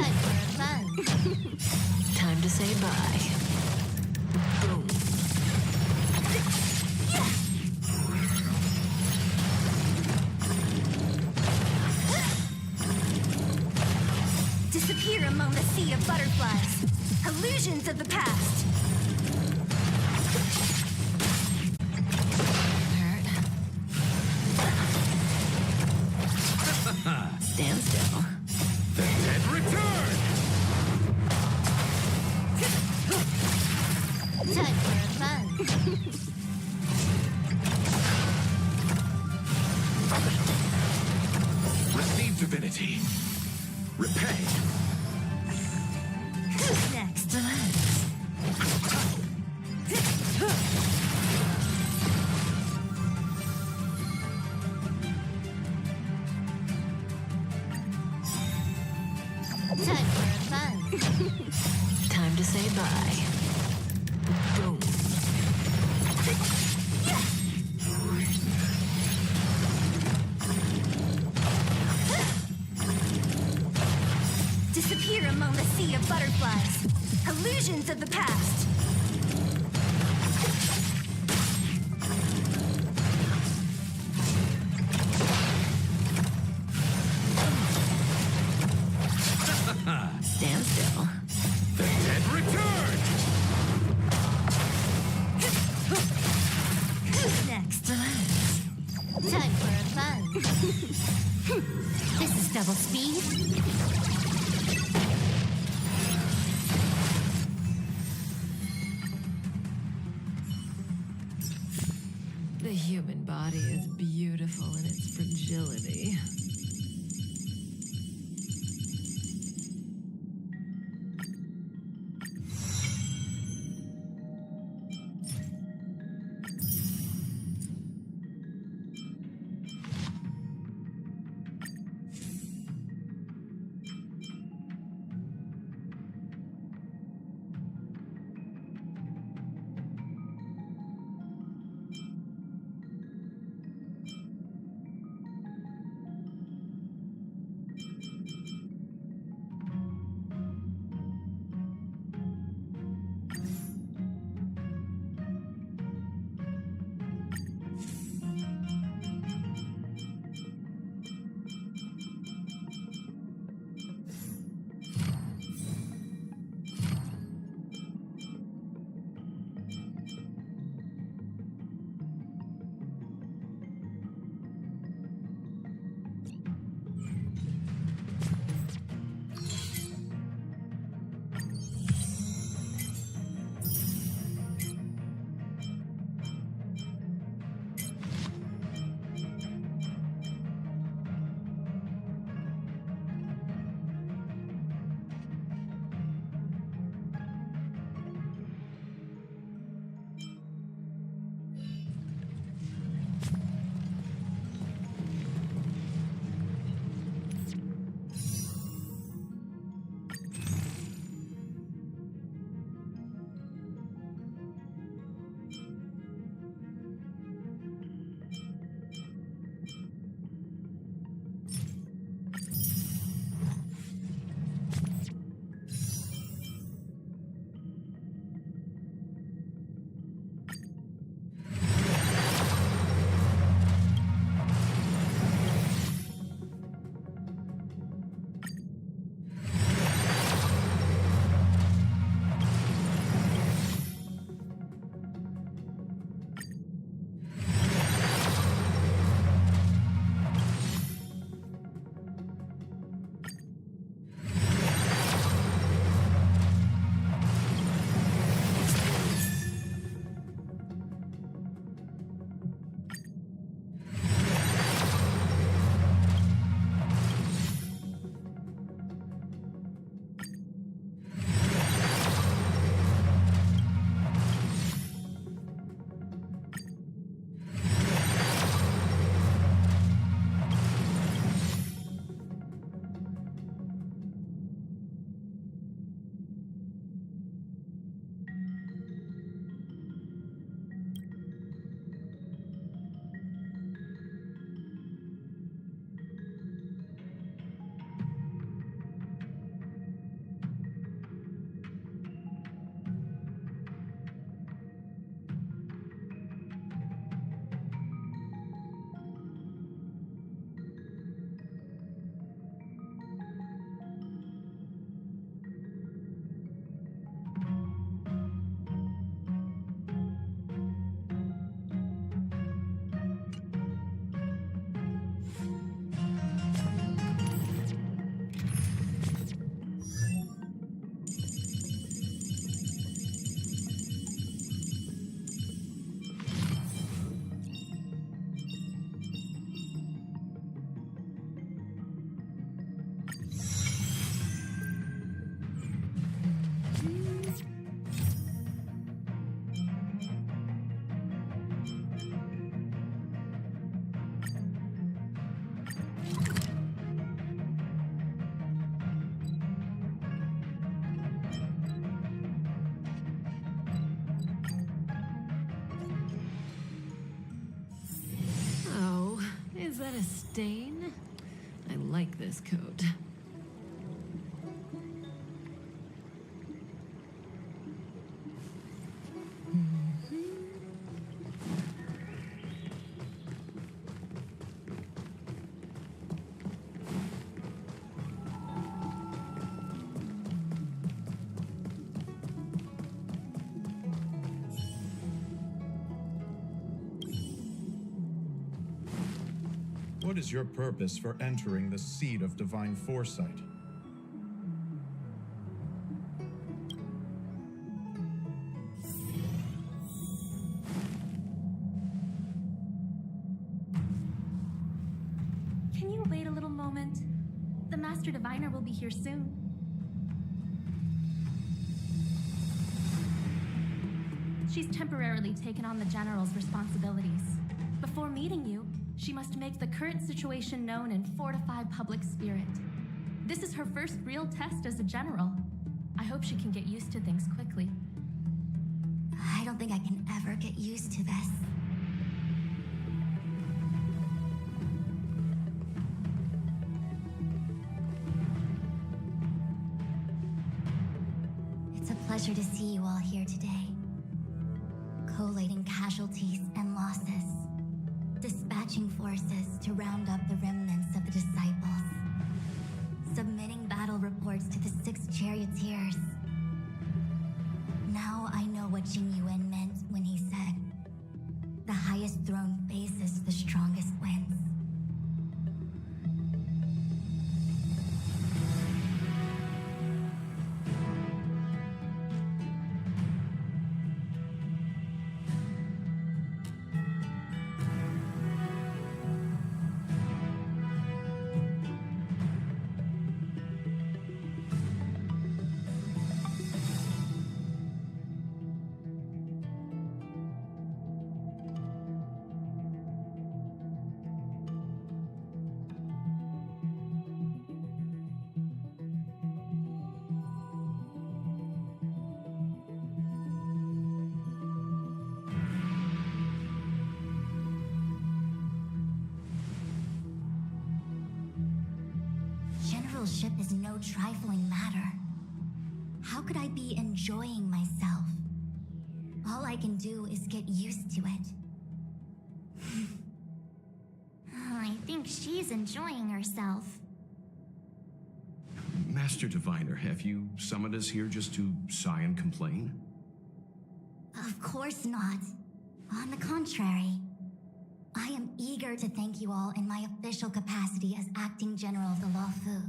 Time for fun. Time to say bye. Boom. Disappear among the sea of butterflies. Illusions of the past. Hurt. Stand still. The dead return! Time for fun. Receive divinity. Repay. Who's next? Time for fun. Time to say bye. Boom. Disappear among the sea of butterflies. Illusions of the past. Stand still. The dead return! Who's next? Time for fun. This is double speed. The human body is beautiful in its fragility. a stain? I like this coat. What is your purpose for entering the seat of divine foresight? Can you wait a little moment? The Master Diviner will be here soon. She's temporarily taken on the General's responsibilities. Before meeting you, she must make the current situation known and fortify public spirit. This is her first real test as a general. I hope she can get used to things quickly. I don't think I can ever get used to this. It's a pleasure to see you all here today. Collating casualties and losses. Dispatching forces to round up the remnants of the disciples. Submitting battle reports to the 6 charioteers. Now I know what Jing Yuan meant when he said, "The highest throne faces the strongest wins." Generalship is no trifling matter. How could I be enjoying myself? All I can do is get used to it. I think she's enjoying herself. Master Diviner, have you summoned us here just to sigh and complain? Of course not. On the contrary, I am eager to thank you all in my official capacity as acting general of the Luofu.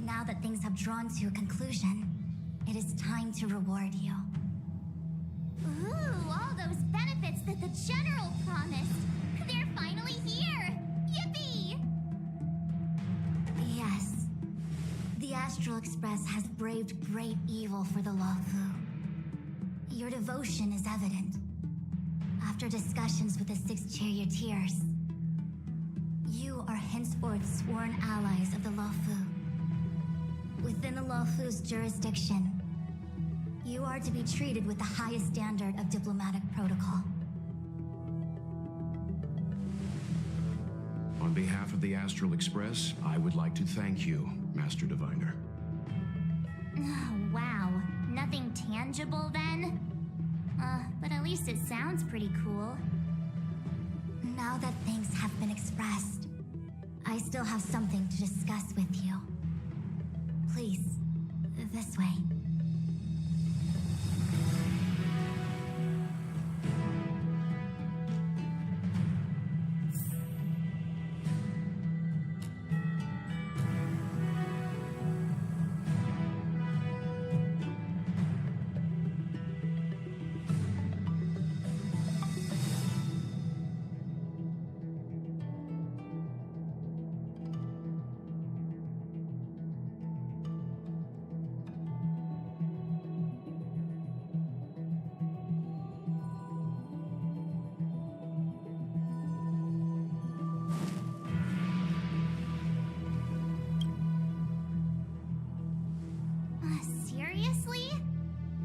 Now that things have drawn to a conclusion, it is time to reward you. Ooh, all those benefits that the General promised. They're finally here! Yippee! Yes, the Astral Express has braved great evil for the Luofu. Your devotion is evident. After discussions with the 6 charioteers, you are henceforth sworn allies of the Luofu. Within the Luofu's jurisdiction, you are to be treated with the highest standard of diplomatic protocol. On behalf of the Astral Express, I would like to thank you, Master Diviner. Oh, wow. Nothing tangible then? But at least it sounds pretty cool. Now that things have been expressed, I still have something to discuss with you. Please, this way. Seriously?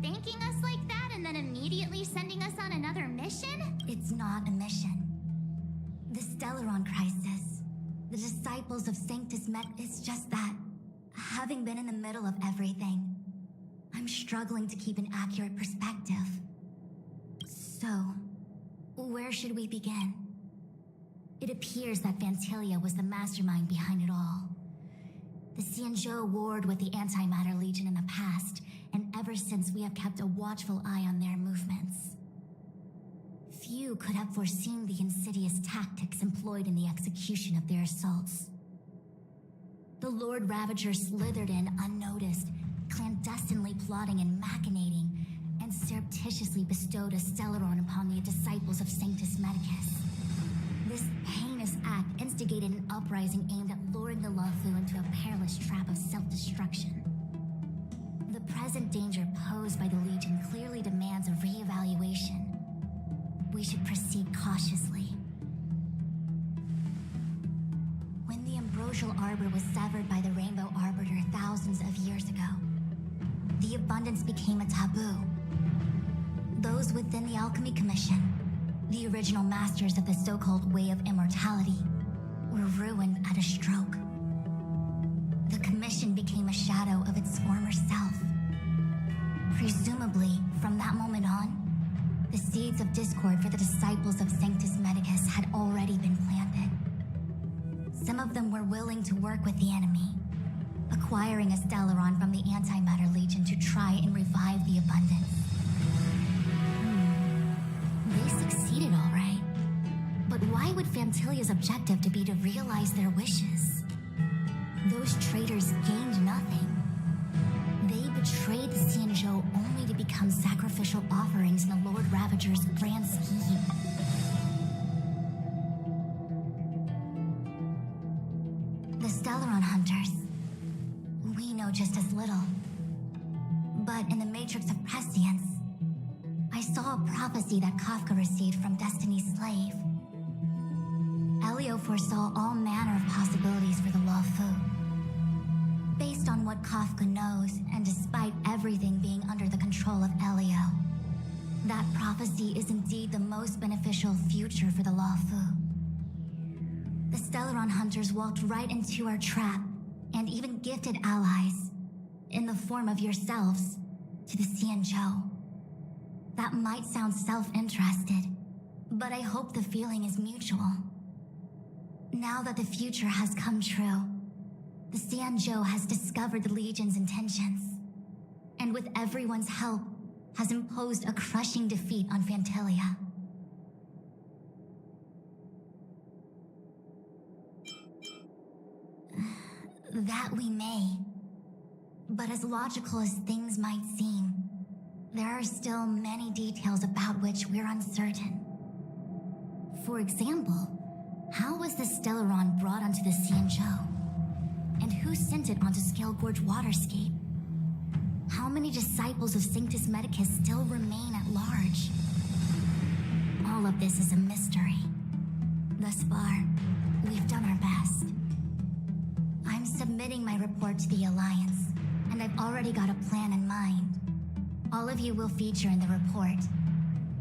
Thanking us like that and then immediately sending us on another mission? It's not a mission. The Stellaron crisis disciples of Sanctus Met, it's just that, having been in the middle of everything, I'm struggling to keep an accurate perspective. So, where should we begin? It appears that Vantilia was the mastermind behind it all. The Xianzhou warred with the Antimatter Legion in the past, and ever since we have kept a watchful eye on their movements. Few could have foreseen the insidious tactics employed in the execution of their assaults. The Lord Ravager slithered in unnoticed, clandestinely plotting and machinating, and surreptitiously bestowed a Stellaron upon the disciples of Sanctus Medicus. This heinous act instigated an uprising aimed at luring the Luofu into a perilous trap of self-destruction. The present danger posed by the Legion clearly demands a re-evaluation. We should proceed cautiously. When the Ambrosial Arbor was severed by the Rainbow Arbiter thousands of years ago, the abundance became a taboo. Those within the Alchemy Commission, the original masters of the so-called Way of Immortality, were ruined at a stroke. The Commission became a shadow of its former self. Presumably, from that moment on, the seeds of discord for the disciples of Sanctus Medicus had already been planted. Some of them were willing to work with the enemy, acquiring a Stellaron from the Antimatter Legion to try and revive the abundance. They succeeded all right. But why would Fantilia's objective to be to realize their wishes? Those traitors gained nothing. They betrayed the Xianzhou only to become sacrificial offerings in the Lord Ravager's grand scheme. The Stellaron Hunters. We know just as little. But in the Matrix of Prescience, I saw a prophecy that Kafka received from Destiny's slave. Elio foresaw all manner of possibilities for the Luofu. Based on what Kafka knows, and despite everything being under the control of Elio, that prophecy is indeed the most beneficial future for the Luofu. The Stellaron Hunters walked right into our trap, and even gifted allies, in the form of yourselves, to the Xianzhou. That might sound self-interested, but I hope the feeling is mutual. Now that the future has come true, the Xianzhou has discovered the Legion's intentions, and with everyone's help, has imposed a crushing defeat on Fantilia. That we may. But as logical as things might seem, there are still many details about which we're uncertain. For example, how was the Stellaron brought onto the Xianzhou? And who sent it onto Scale Gorge Waterscape? How many disciples of Sanctus Medicus still remain at large? All of this is a mystery. Thus far, we've done our best. I'm submitting my report to the Alliance, and I've already got a plan in mind. All of you will feature in the report.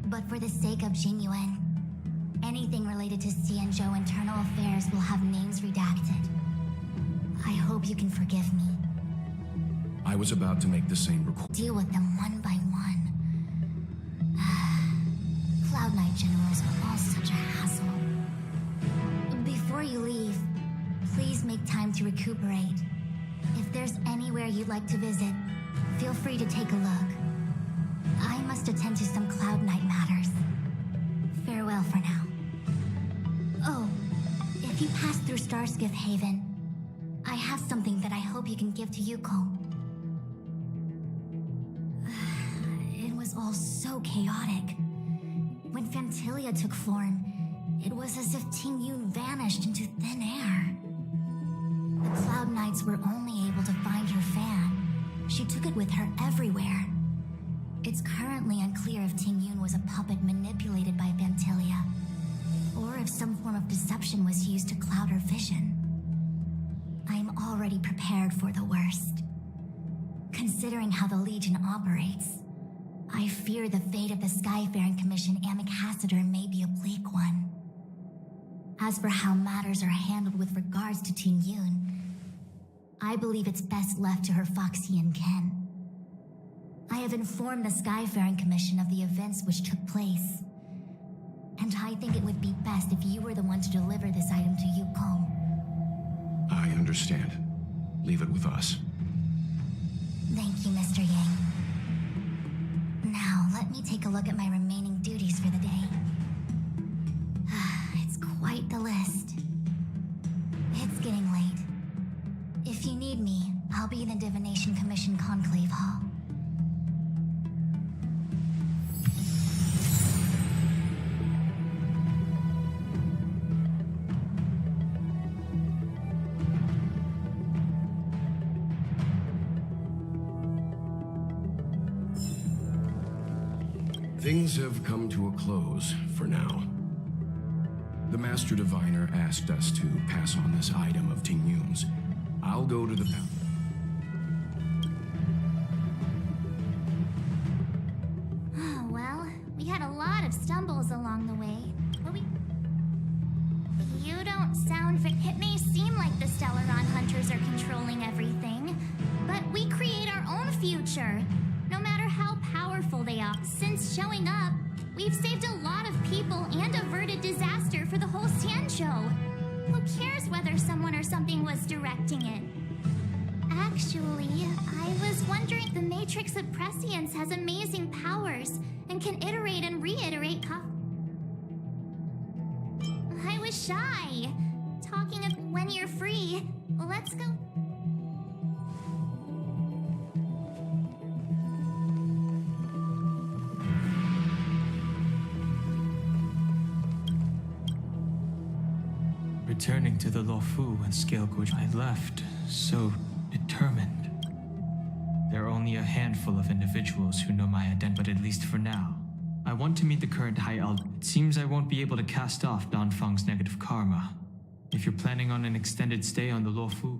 But for the sake of Genuine, anything related to Xianzhou internal affairs will have names redacted. I hope you can forgive me. I was about to make the same request. Deal with them one by one. Cloud Knight generals are all such a hassle. Before you leave, please make time to recuperate. If there's anywhere you'd like to visit, feel free to take a look. I must attend to some Cloud Knight matters. Farewell for now. Oh, if you pass through Starskiff Haven, I have something that I hope you can give to Yuko. It was all so chaotic. When Fantilia took form, it was as if Ting Yun vanished into thin air. The Cloud Knights were only able to find her fan. She took it with her everywhere. It's currently unclear if Ting Yun was a puppet manipulated by Fantilia, or if some form of deception was used to cloud her vision. I'm already prepared for the worst. Considering how the Legion operates, I fear the fate of the Skyfaring Commission Amichacitor may be a bleak one. As for how matters are handled with regards to Ting Yun, I believe it's best left to her Foxian kin. I have informed the Skyfaring Commission of the events which took place, and I think it would be best if you were the one to deliver this item to Yukong. I understand. Leave it with us. Thank you, Mr. Yang. Now, let me take a look at my remaining duties for the day. It's quite the list. It's getting late. If you need me, I'll be in the Divination Commission Conclave Hall. Things have come to a close for now. The Master Diviner asked us to pass on this item of Ting Yun's. I'll go to the... Well, we had a lot of stumbles along the way. You don't sound... It may seem like the Stellaron Hunters are controlling everything, but we create our own future, no matter how powerful they are. Since showing up, we've saved a lot of people and averted disaster for the whole Xianzhou. Who cares whether someone or something was directing it? Actually, I was wondering, the Matrix of Prescience has amazing powers and can iterate and reiterate I was shy. Talking of when you're free, let's go. Returning to the Luofu and Scale Gorge, I left so determined. There are only a handful of individuals who know my identity, but at least for now. I want to meet the current High Elder. It seems I won't be able to cast off Danfeng's negative karma. If you're planning on an extended stay on the Luofu,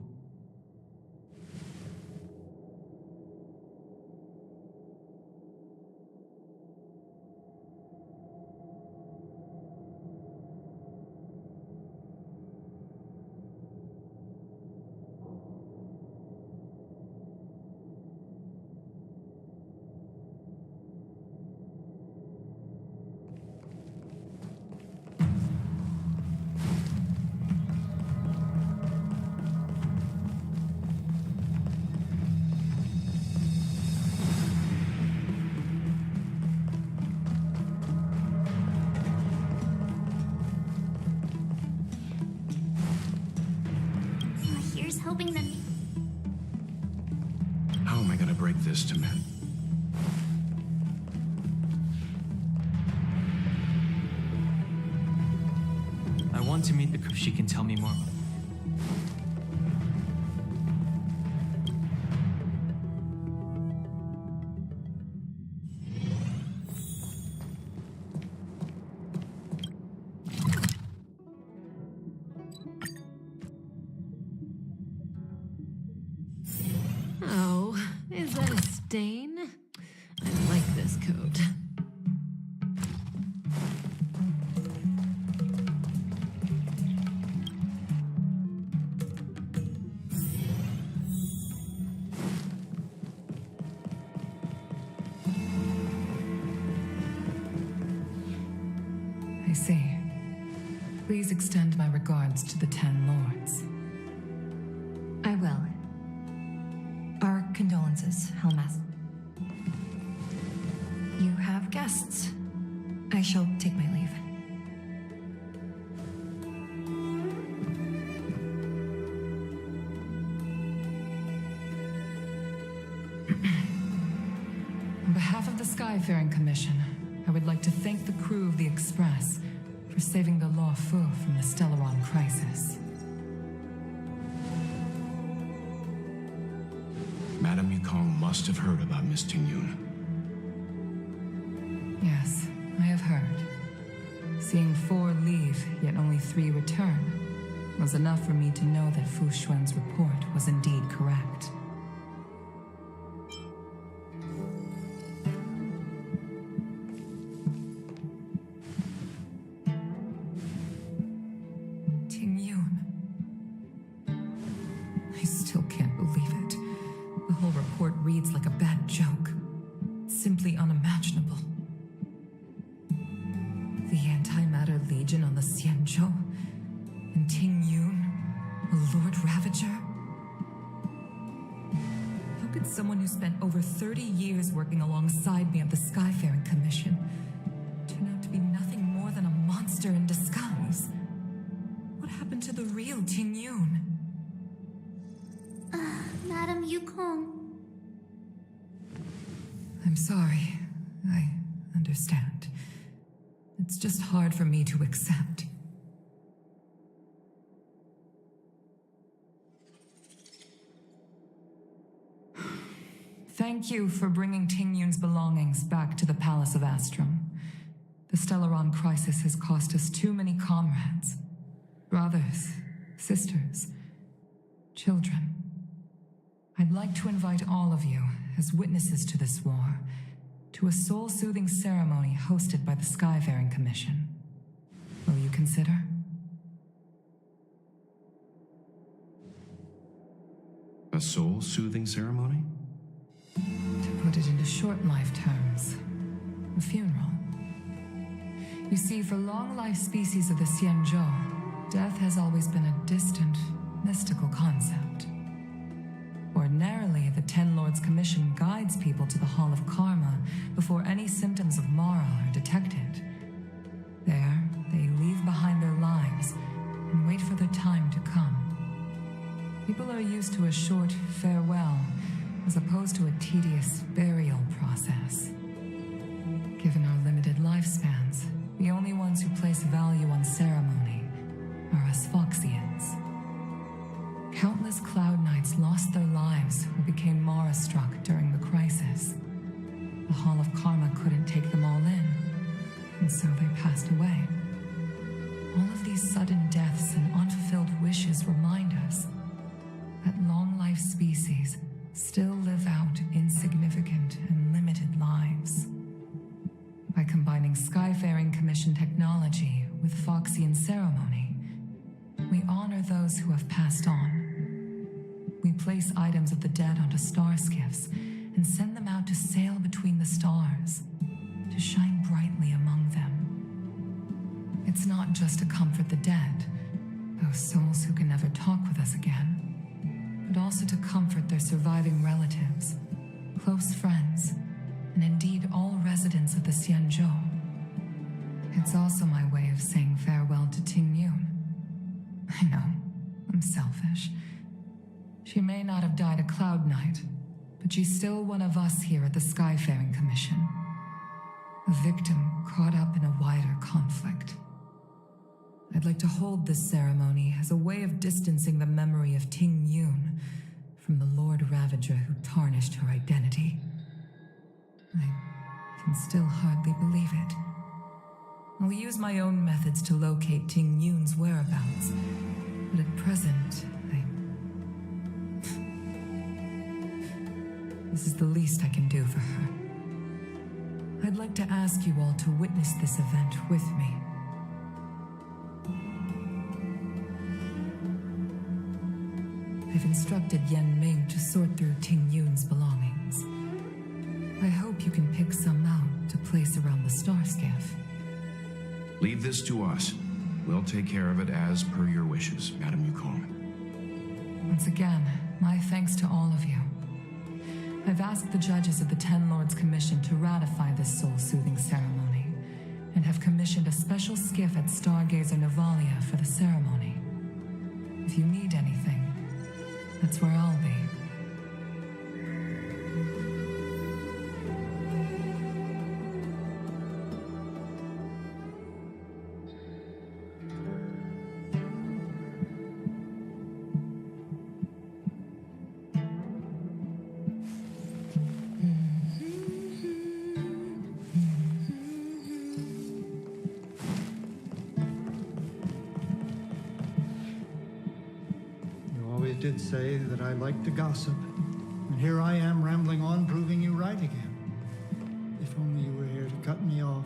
Hoping that... How am I gonna break this to men? I want to meet the if she can tell me more. Oh, is that a stain? I like this coat. I see. Please extend my regards to the 10 lords. I will. Our condolences, Helmas. You have guests. I shall take my leave. On behalf of the Skyfaring Commission, I would like to thank the crew of the Express for saving the Luofu from the Stellaron crisis. Madame Yukong must have heard about Miss Ting Yun. Yes, I have heard. Seeing 4 leave, yet only 3 return, was enough for me to know that Fu Xuan's report was indeed correct. Lord Ravager? How could someone who spent over 30 years working alongside me at the Skyfaring Commission turn out to be nothing more than a monster in disguise? What happened to the real Ting Yun? Madam Yukong. I'm sorry. I understand. It's just hard for me to accept. Thank you for bringing Ting Yun's belongings back to the Palace of Astrum. The Stellaron crisis has cost us too many comrades. Brothers, sisters, children. I'd like to invite all of you, as witnesses to this war, to a soul-soothing ceremony hosted by the Skyfaring Commission. Will you consider? A soul-soothing ceremony? To put it into short life terms, a funeral. You see, for long-life species of the Xianzhou, death has always been a distant, mystical concept. Ordinarily, the Ten Lords Commission guides people to the Hall of Karma before any symptoms of Mara are detected. There, they leave behind their lives and wait for their time to come. People are used to a short farewell as opposed to a tedious burial process. Given our limited lifespans, the only ones who place value on ceremony are us Foxians. Countless Cloud Knights lost their lives or became Mara-struck during the crisis. The Hall of Karma couldn't take them all in, and so they passed away. All of these sudden deaths and unfulfilled wishes remind us that long-life species still live out insignificant and limited lives. By combining Skyfaring Commission technology with Foxian ceremony, we honor those who have passed on. We place items of the dead onto star skiffs and send them out to sail between the stars, to shine brightly among them. It's not just to comfort the dead, those souls who can never talk with us again, but also to comfort their surviving relatives, close friends, and indeed all residents of the Xianzhou. It's also my way of saying farewell to Ting Yun. I know, I'm selfish. She may not have died a Cloud Knight, but she's still one of us here at the Skyfaring Commission. A victim caught up in a wider conflict. I'd like to hold this ceremony as a way of distancing the memory of Ting Yun from the Lord Ravager who tarnished her identity. I can still hardly believe it. I'll use my own methods to locate Ting Yun's whereabouts, but at present, this is the least I can do for her. I'd like to ask you all to witness this event with me. I've instructed Yen Ming to sort through Ting Yun's belongings. I hope you can pick some out to place around the star skiff. Leave this to us. We'll take care of it as per your wishes, Madam Yukong. Once again, my thanks to all of you. I've asked the judges of the Ten Lords Commission to ratify this soul-soothing ceremony, and have commissioned a special skiff at Stargazer Navalia for the ceremony. If you need anything, that's where I'll be. Did say that I like to gossip, and here I am rambling on, proving you right again. If only you were here to cut me off.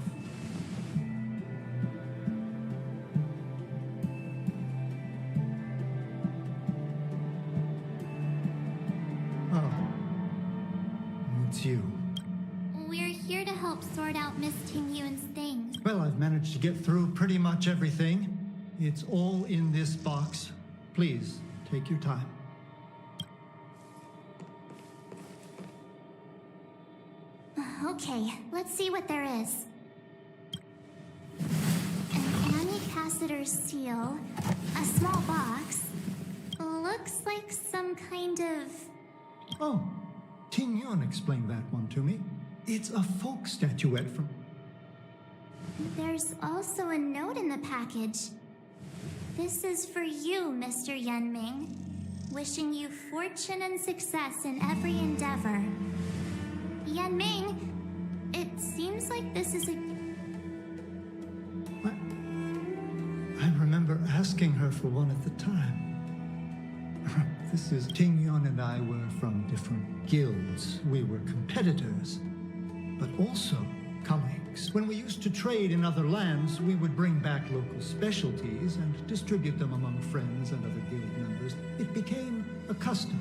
Oh, it's you. We're here to help sort out Miss Ting Yun's things. Well, I've managed to get through pretty much everything. It's all in this box. Please, Take your time. Okay, let's see what there is. An Annie seal, a small box. Looks like some kind of... Oh, Ting Yun explained that one to me. It's a folk statuette from... There's also a note in the package. This is for you, Mr. Yenming. Wishing you fortune and success in every endeavor. Yenming, it seems like this is a... I remember asking her for one at the time. This is Ting Yun and I were from different guilds. We were competitors, but also colleagues. When we used to trade in other lands, we would bring back local specialties and distribute them among friends and other guild members. It became a custom.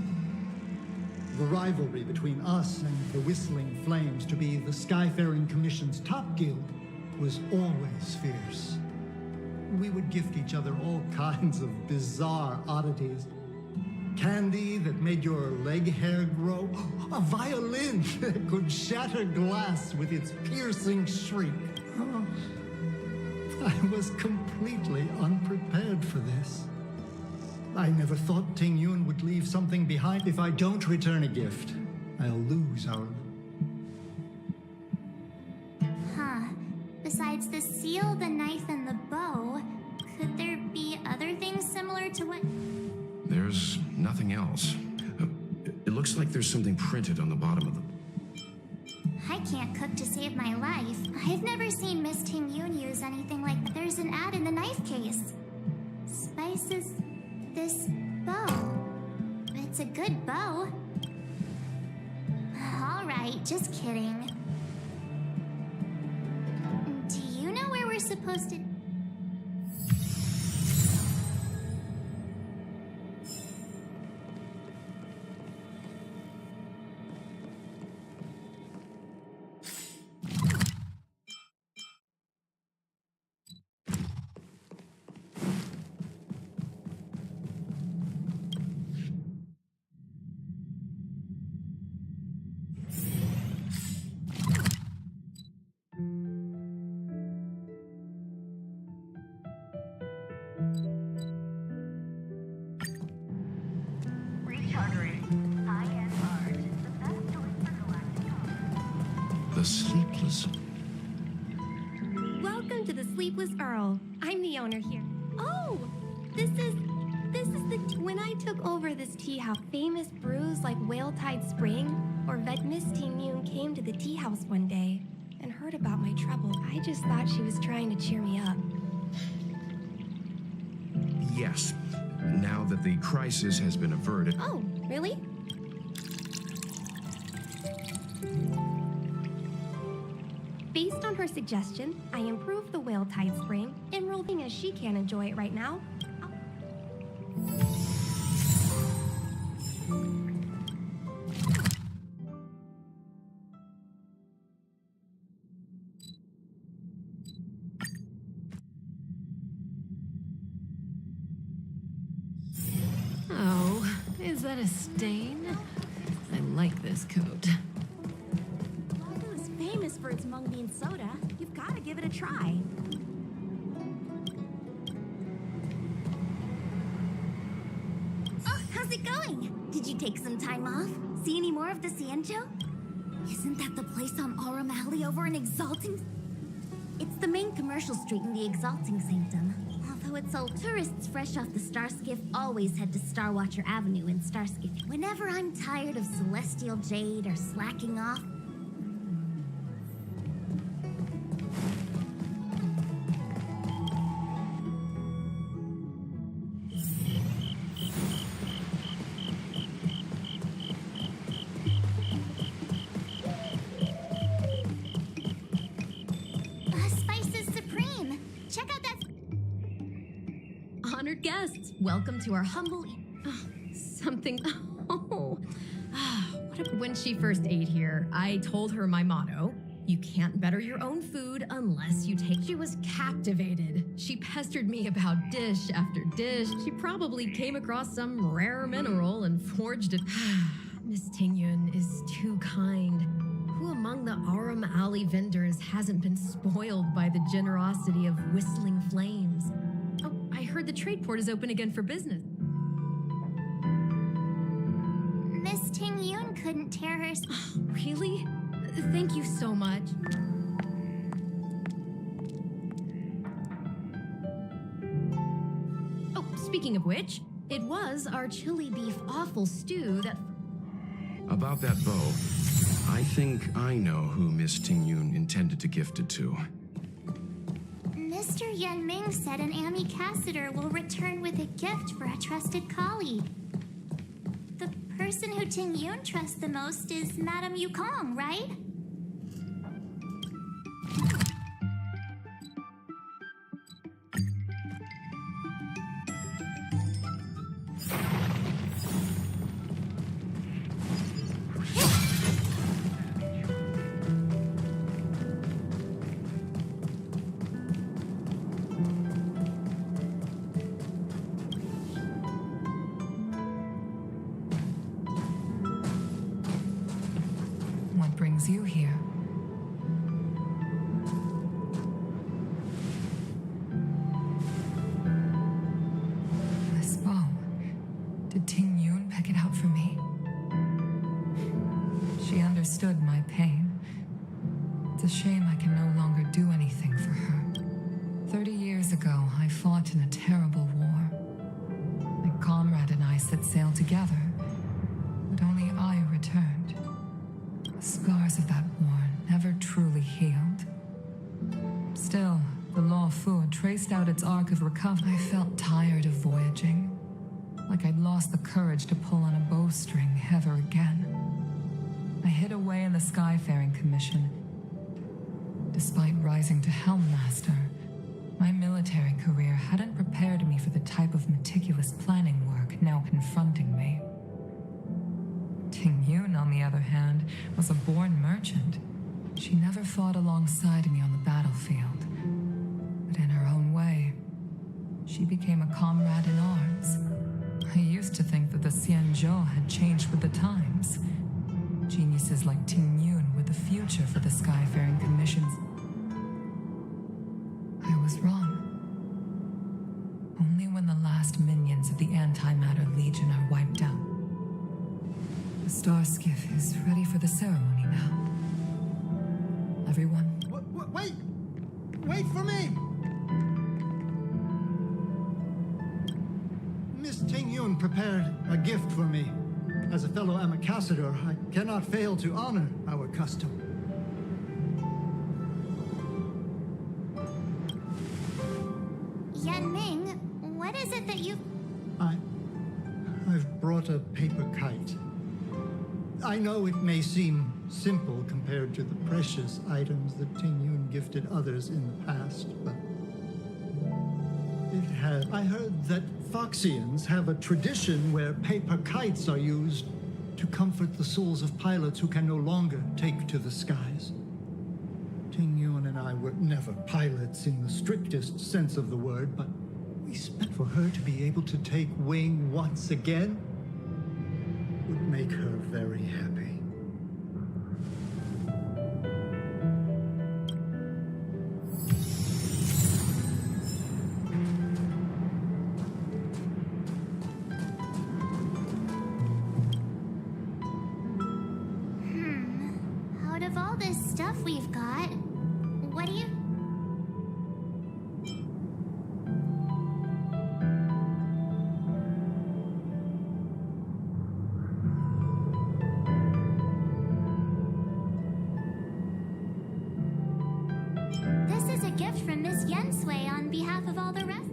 The rivalry between us and the Whistling Flames to be the Skyfaring Commission's top guild was always fierce. We would gift each other all kinds of bizarre oddities. Candy that made your leg hair grow. A violin that could shatter glass with its piercing shriek. Oh, I was completely unprepared for this. I never thought Ting Yun would leave something behind. If I don't return a gift, I'll lose our... Huh. Besides the seal, the knife, and the bow, could there be other things similar to what... There's nothing else. It looks like there's something printed on the bottom of the... I can't cook to save my life. I've never seen Miss Ting Yun use anything like that. There's an ad in the knife case. Spices this bow. It's a good bow. All right, just kidding. Do you know where we're supposed to... The Sleepless... Welcome to the Sleepless Earl. I'm the owner here. Oh, this is when I took over this tea house. Famous brews like Whale Tide Spring or vet Miss Ting Yun came to the tea house one day and heard about my trouble. I just thought she was trying to cheer me up. Yes. Now that the crisis has been averted... Oh, really? Based on her suggestion, I improved the Whale Tide Spring, enrolling as she can't enjoy it right now. Oh, is that a stain? I like this coat. It's famous for its mung bean soda. You've got to give it a try. Oh, how's it going? Did you take some time off? See any more of the Cienjo? Isn't that the place on Aurum Alley over in Exalting? It's the main commercial street in the Exalting Sanctum. Although it's old, tourists fresh off the Starskiff always head to Starwatcher Avenue in Starskiff. Whenever I'm tired of Celestial Jade or slacking off, Spices Supreme! Check out that... Honored guests, welcome to our humble... something... Oh. When she first ate here, I told her my motto, You can't better your own food unless you take. She was captivated. She pestered me about dish after dish. She probably came across some rare mineral and forged it. Miss Tingyun is too kind. Who among the Aram Alley vendors hasn't been spoiled by the generosity of whistling flames? Oh, I heard the trade port is open again for business. Miss Tingyun couldn't tear her... Really? Thank you so much. Oh, speaking of which, it was our chili beef offal stew that... About that bow, I think I know who Miss Tingyun intended to gift it to. Mr. Yan Ming said an ambassador will return with a gift for a trusted colleague. The person who Tingyun trusts the most is Madame Yukong, right? What brings you here? This bow. Did Tingyun pick it out for me? She understood my pain. It's a shame I can no longer do anything for her. 30 years ago, I fought in a terrible war. My comrade and I set sail together, but only I returned. The scars of that war never truly healed. Still, the Law Fu traced out its arc of recovery. I felt tired of voyaging, like I'd lost the courage to pull on a bowstring ever again. I hid away in the Skyfaring Commission. Despite rising to Helmmaster, my military career hadn't prepared me for the type of meticulous planning work now confronting me. Tingyun, on the other hand, was a born merchant. She never fought alongside me on the battlefield, but in her own way, she became a comrade in arms. I used to think that the Xianzhou had changed with the times. Geniuses like Tingyun were the future for the Skyfaring Commissions. I was wrong. Only when the last minions of the Antimatter Legion are wiped out. The star skiff is ready for the ceremony now. Everyone... Wait! Wait for me! Miss Tingyun prepared a gift for me. As a fellow ambassador, I cannot fail to honor our custom. Yan Ming, what is it that you... I've brought a paper kite. I know it may seem simple compared to the precious items that Tingyun gifted others in the past, but it has... I heard that Foxians have a tradition where paper kites are used to comfort the souls of pilots who can no longer take to the skies. Tingyun and I were never pilots in the strictest sense of the word, but we spent for her to be able to take wing once again would make her very happy. Out of all this stuff we've got, what do you... This is a gift from Miss Yensui on behalf of all the rest.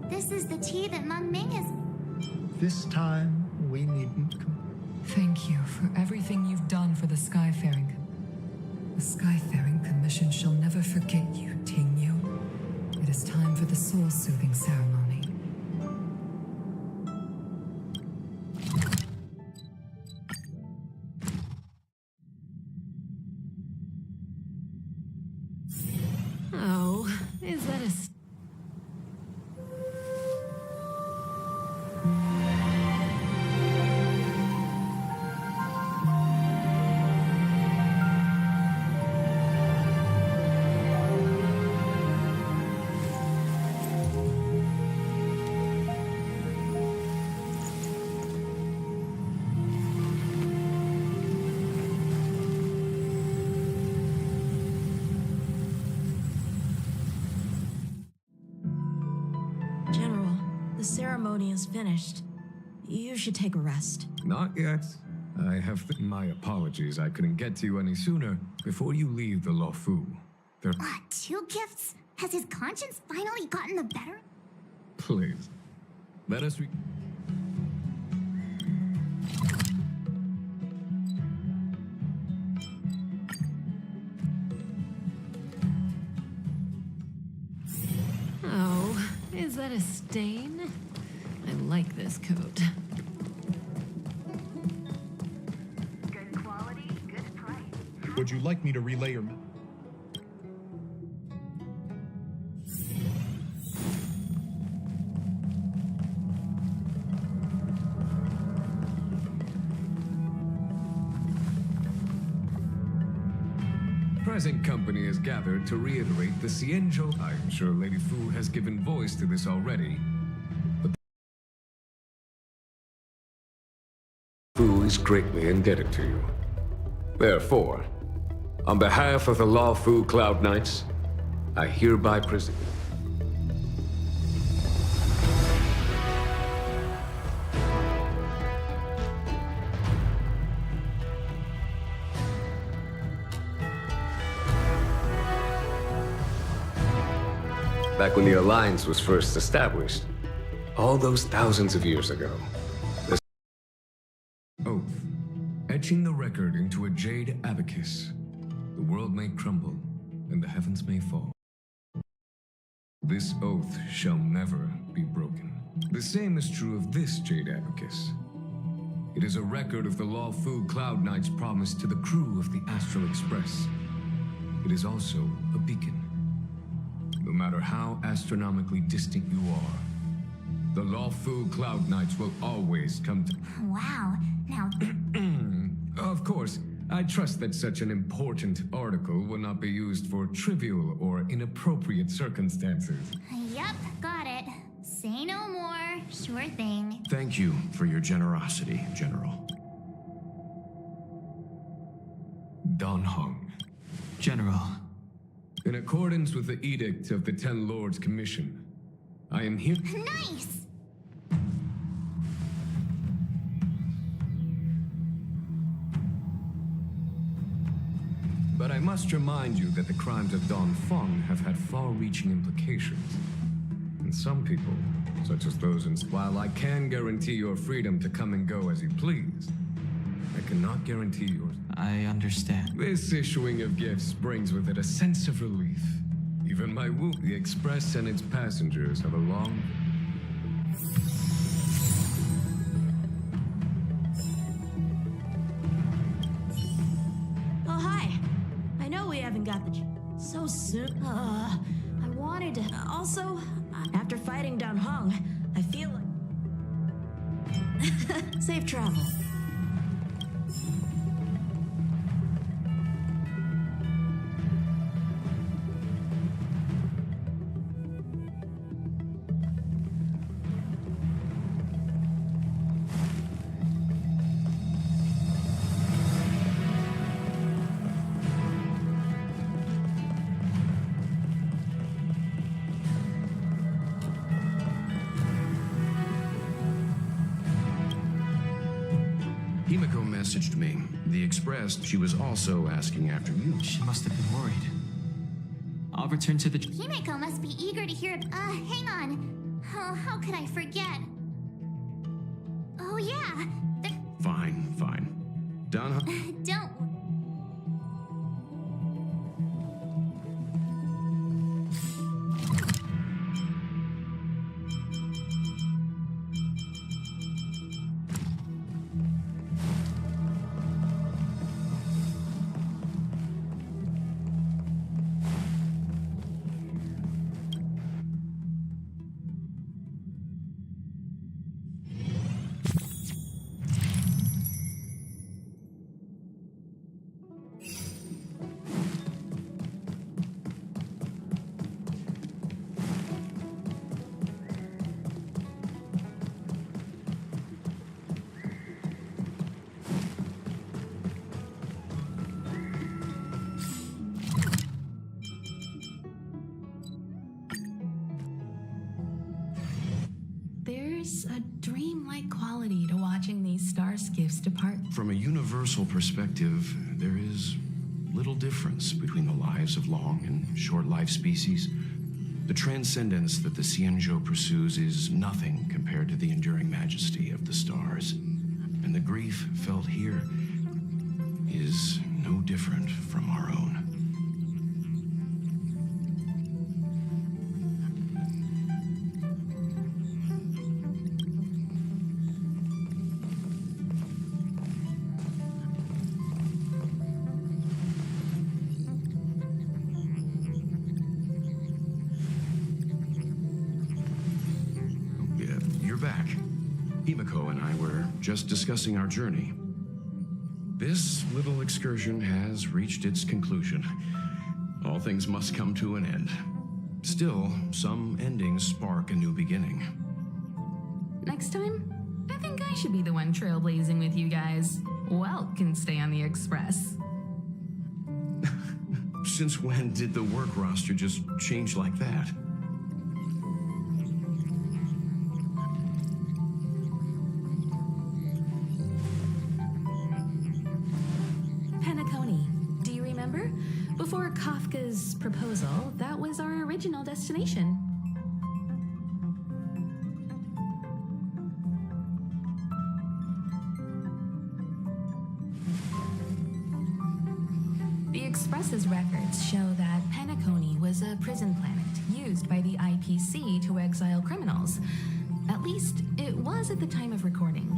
This is the tea that Meng Ming is... This time, we needn't come. Thank you for everything you've done for the Skyfaring. The Skyfaring Commission shall never forget you, Tingyun. It is time for the soul-soothing ceremony. ceremony is finished. You should take a rest. Not yet. I have my apologies. I couldn't get to you any sooner. Before you leave the Luofu, there... 2 gifts? Has his conscience finally gotten the better? Please. Let us Oh, is that a stain? I like this coat. Good quality, good price. Would you like me to relay your... present company is gathered to reiterate the Xianzhou. I'm sure Lady Fu has given voice to this already. But Fu is greatly indebted to you. Therefore, on behalf of the Luofu Cloud Knights, I hereby present. Back when the Alliance was first established, all those thousands of years ago. This oath, etching the record into a jade abacus. The world may crumble, and the heavens may fall. This oath shall never be broken. The same is true of this jade abacus. It is a record of the Luofu Cloud Knight's promise to the crew of the Astral Express. It is also a beacon. No matter how astronomically distant you are, the Luofu Cloud Knights will always come to... Wow, now... Of course, I trust that such an important article will not be used for trivial or inappropriate circumstances. Yep, got it. Say no more. Sure thing. Thank you for your generosity, General. Don Hong. General, In accordance with the edict of the Ten Lords Commission, I am here... Nice! But I must remind you that the crimes of Don Feng have had far-reaching implications. And some people, such as those in... While I can guarantee your freedom to come and go as you please, I cannot guarantee yours. I understand. This issuing of gifts brings with it a sense of relief. Even my wound, the Express and its passengers have a long... Oh, hi. I know we haven't got the... So soon. I wanted to... Also, after fighting down Hong, I feel like... Safe travel. Himiko messaged me. The Express, she was also asking after you. She must have been worried. I'll return to the... Himeko must be eager to hear... hang on. Oh, how could I forget? Oh, yeah. Fine, fine. Don... Don't... a dreamlike quality to watching these star skiffs depart. From a universal perspective, there is little difference between the lives of long and short-lived species. The transcendence that the Xianzhou pursues is nothing compared to the enduring majesty of the stars. And the grief felt here is no different from our own. You're back. Himiko and I were just discussing our journey. This little excursion has reached its conclusion. All things must come to an end. Still, some endings spark a new beginning. Next time, I think I should be the one trailblazing with you guys. Welt can stay on the Express. Since when did the work roster just change like that? Do you remember? Before Kafka's proposal, that was our original destination. The Express's records show that Penacony was a prison planet used by the IPC to exile criminals. At least, it was at the time of recording.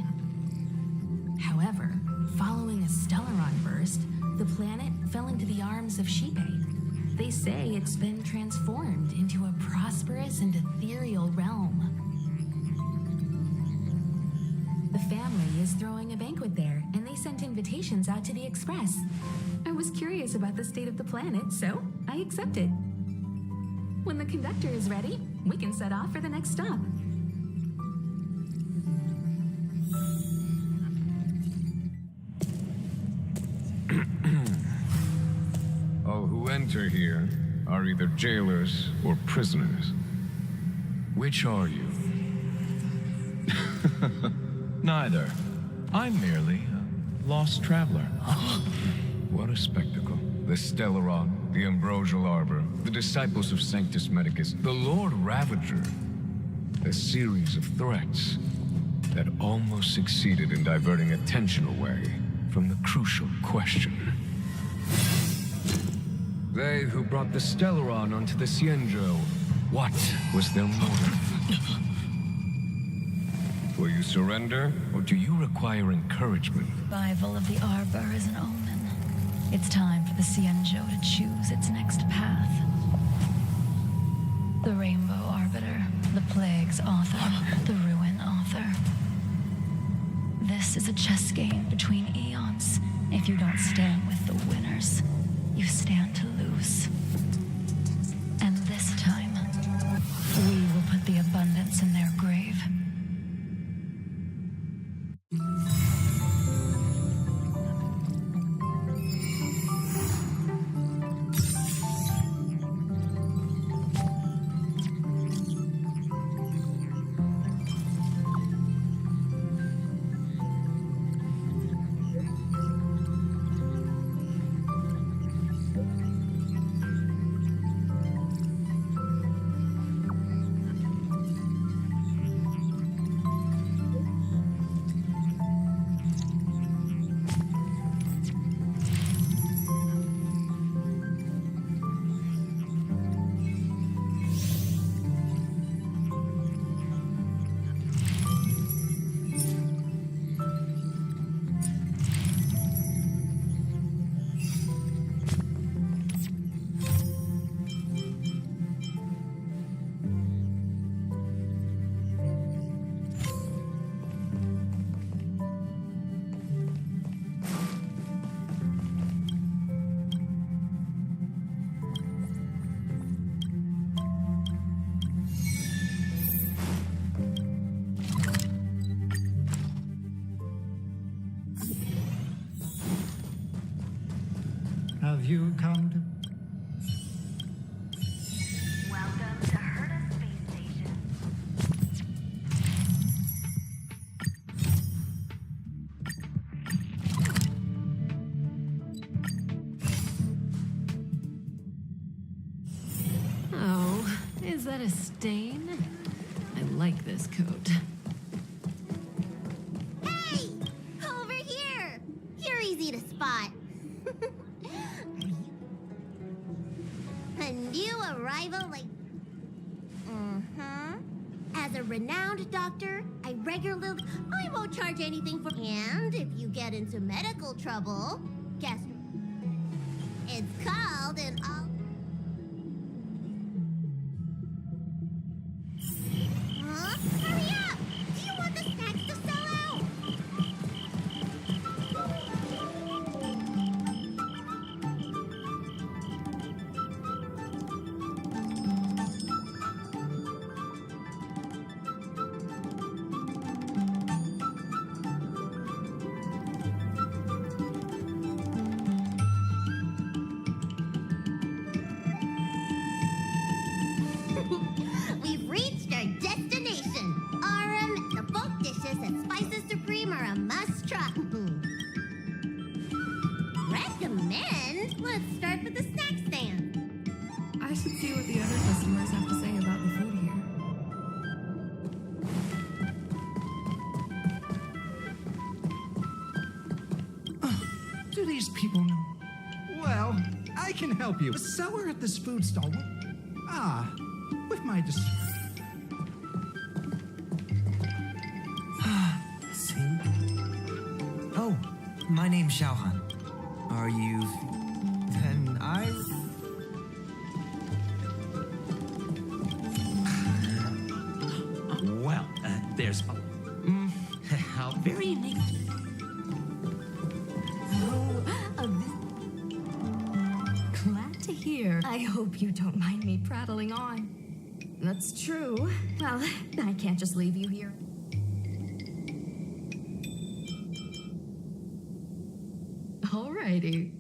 However, following a Stellaron burst, the planet fell into the arms of Shipe. They say it's been transformed into a prosperous and ethereal realm. The family is throwing a banquet there, and they sent invitations out to the Express. I was curious about the state of the planet, so I accepted. When the conductor is ready, we can set off for the next stop. All who enter here are either jailers or prisoners. Which are you? Neither. I'm merely a lost traveler. What a spectacle. The Stellaron, the Ambrosial Arbor, the disciples of Sanctus Medicus, the Lord Ravager. A series of threats that almost succeeded in diverting attention away from the crucial question. They who brought the Stellaron onto the Xianzhou, what was their motive? Will you surrender, or do you require encouragement? Survival of the Arbor is an omen. It's time for the Xianzhou to choose its next path. The Rainbow Arbiter, the Plague's author, the Ruin author. This is a chess game between eons. If you don't stand with the winners, you stand to lose. And this time, we will put the abundance in their grave. Have you come to... Welcome to Herta Space Station. that a stain? I like this coat. Hey! Over here! You're easy to spot. A new arrival like... As a renowned doctor, I regularly... I won't charge anything for... And if you get into medical trouble, guess... It's called an... Huh? Hurry up! Do you want the snacks to sell out? We've reached our destination. The folk dishes and spices supreme are a must try. Recommend? Let's start with the snack stand. I should see what the other customers have to say about the food here. Do these people know? Well, I can help you. The seller at this food stall. With my See? Oh, my name's Xiaohan. Are you... Then I... Well, there's... how very neat. Glad to hear. I hope you don't mind me prattling on. That's true. Well, I can't just leave you here. Alrighty.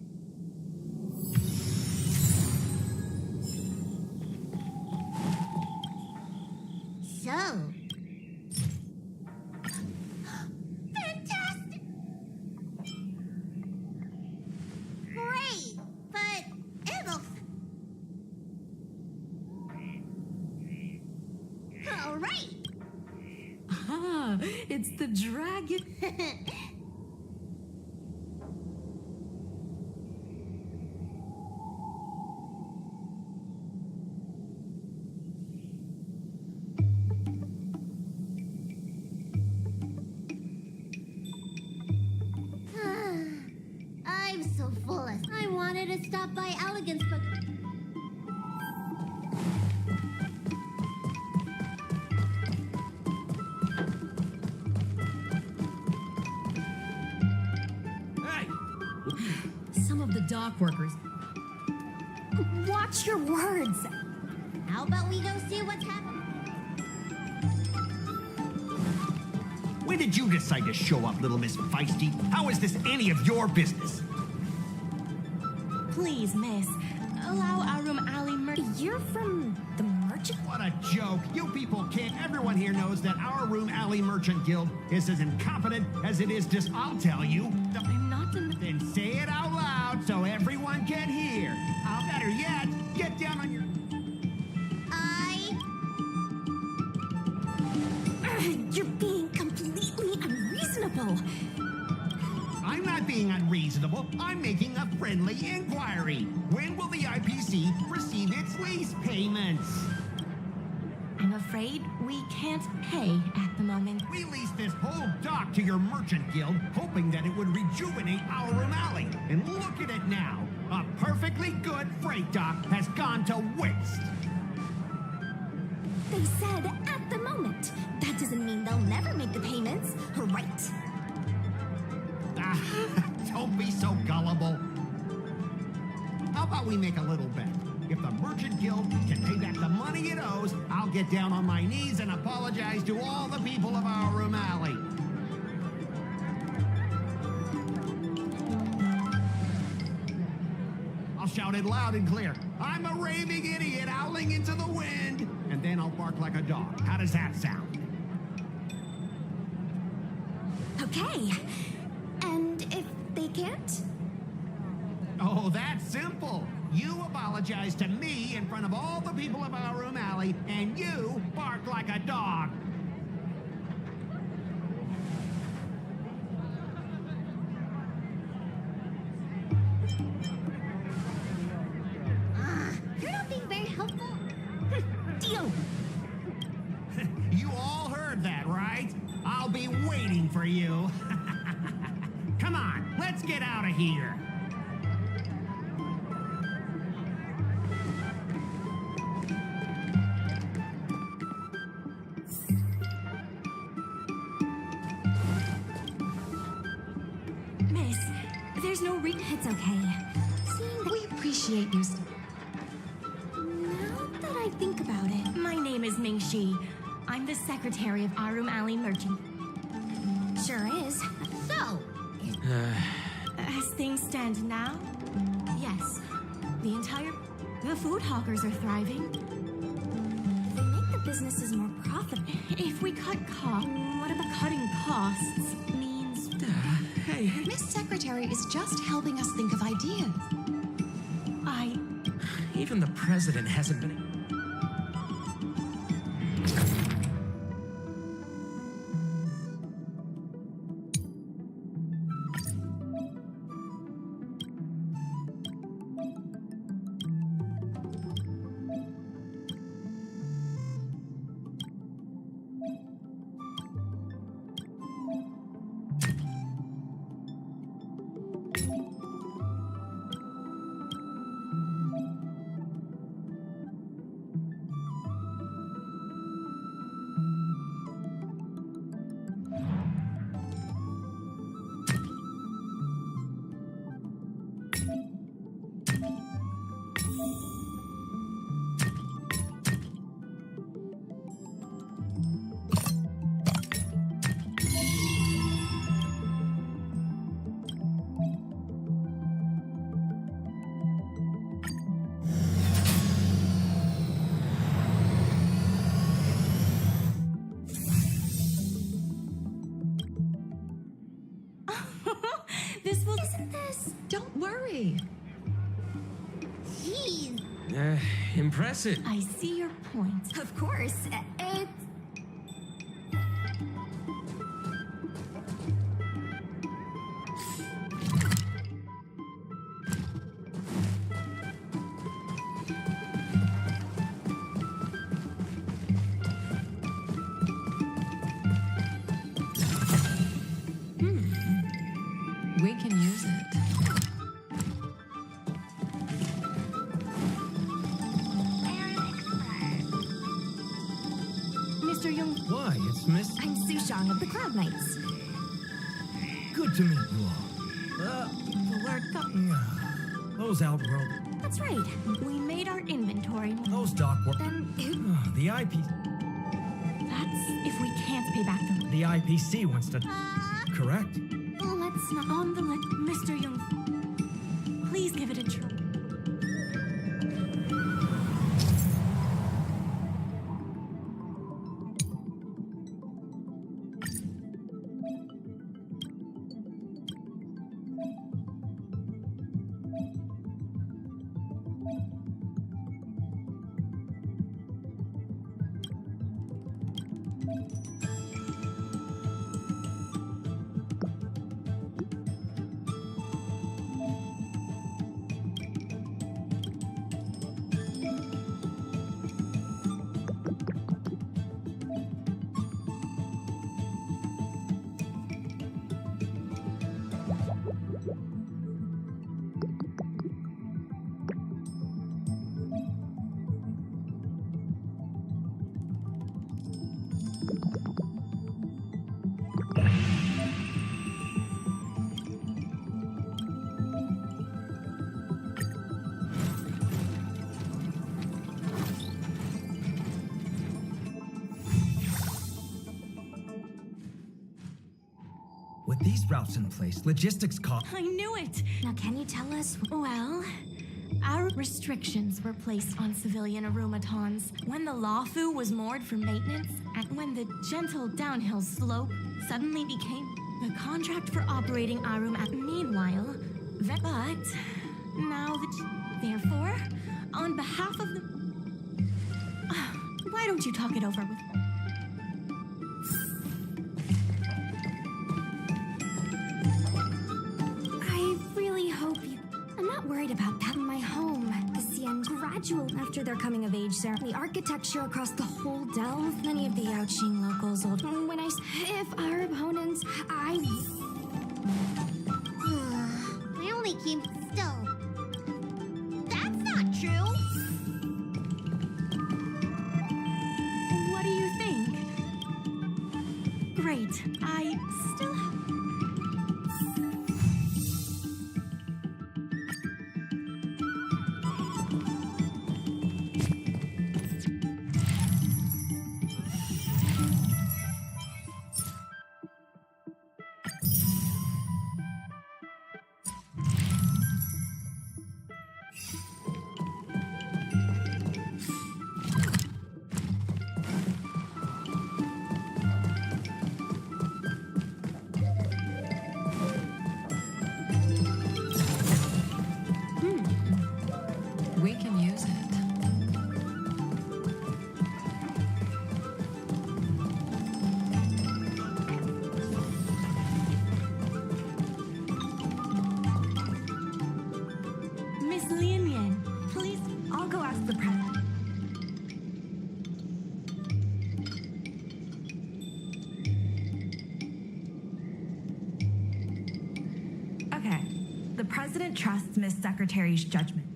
So... Fantastic! Great, but it'll... All right! Ah, it's the dragon. I'm so full. I wanted to stop by Elegance, but... Some of the dock workers. Watch your words! How about we go see what's happening? When did you decide to show up, little Miss Feisty? How is this any of your business? Please, miss, allow our room alley You're from the merchant? What a joke. You people can't. Everyone here knows that our room alley merchant guild is as incompetent as it is just... I'll tell you. I'm not in... Then say it out loud so everyone can hear. Better yet, get down on your... You're being completely unreasonable. I'm not being unreasonable. I'm making a friendly inquiry. When will the IPC receive its lease payments? I'm afraid we can't pay at the moment. We leased this whole dock to your merchant guild, hoping that it would rejuvenate our room alley. And look at it now. A perfectly good freight dock has gone to waste. They said at the moment. That doesn't mean they'll never make the payments, right? Don't be so gullible. How about we make a little bet? If the Merchant Guild can pay back the money it owes, I'll get down on my knees and apologize to all the people of our room alley. I'll shout it loud and clear. I'm a raving idiot howling into the wind. And then I'll bark like a dog. How does that sound? Okay. And if they can't? Oh, that's simple. You apologize to me in front of all the people of our room alley, and you bark like a dog. You're not being very helpful. Deal. You all heard that, right? I'll be waiting for you. Come on, let's get out of here. Miss, there's no It's okay. We appreciate you. Now that I think about it, my name is Ming Shi. I'm the secretary of Arum Alley Merchant. Sure is. So, As things stand now, yes, the food hawkers are thriving. they make the businesses more profitable. If we cut costs, what about cutting costs means? Hey, Miss Secretary is just helping us think of ideas. even the president hasn't been. Don't worry. Jeez. Impressive. I see your point. Of course. It's... We can use it. Mr. Young. Why, it's Miss... I'm Sushang of the Cloud Knights. Good to meet you all. The word got. Those Outworld... That's right. We made our inventory. Those dock work... Then the IP... that's if we can't pay back the. The IPC wants to... Correct? Let's not on the Mr. Young. Please give it a try. With these routes in place, logistics cost... I knew it! Now, can you tell us? Well, our restrictions were placed on civilian Arumatons when the Lafu was moored for maintenance, and when the gentle downhill slope suddenly became the contract for operating Arum at. Meanwhile, but now that Therefore, on behalf of the... Why don't you talk it over with... I really hope you... I'm not worried about that. My home, the Cien gradual after their coming of age ceremony, the architecture across the whole delve, many of the Yaoqing locals old. When if our opponents, I only came still. That's not true. What do you think? Great. I still... We can use it. Miss Lian Yan, please, I'll go ask the president. Okay. The president trusts Miss Secretary's judgment.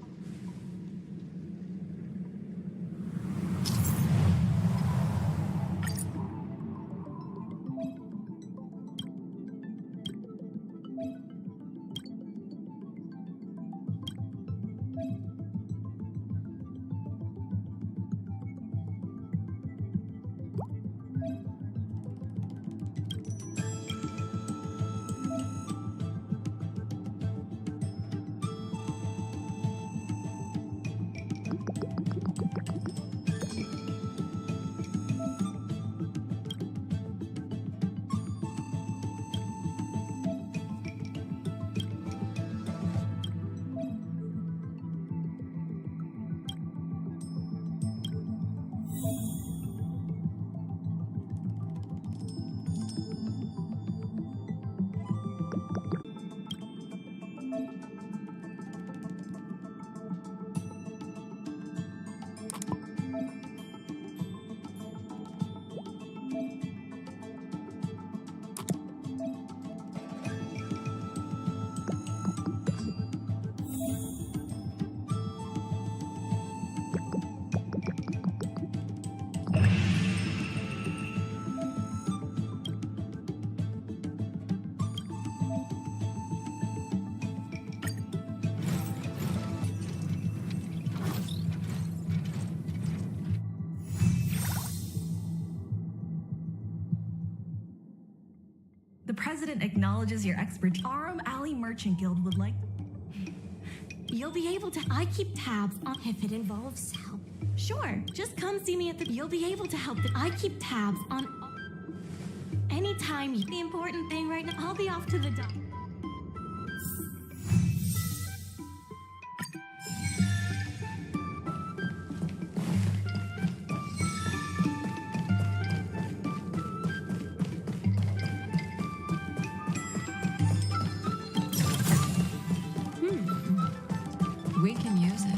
The president acknowledges your expertise. Aram Alley Merchant Guild would like... You'll be able to... I keep tabs on if it involves help. Sure, just come see me at the... You'll be able to help. I keep tabs on... Anytime you... The important thing right now, I'll be off to the dock. We can use it.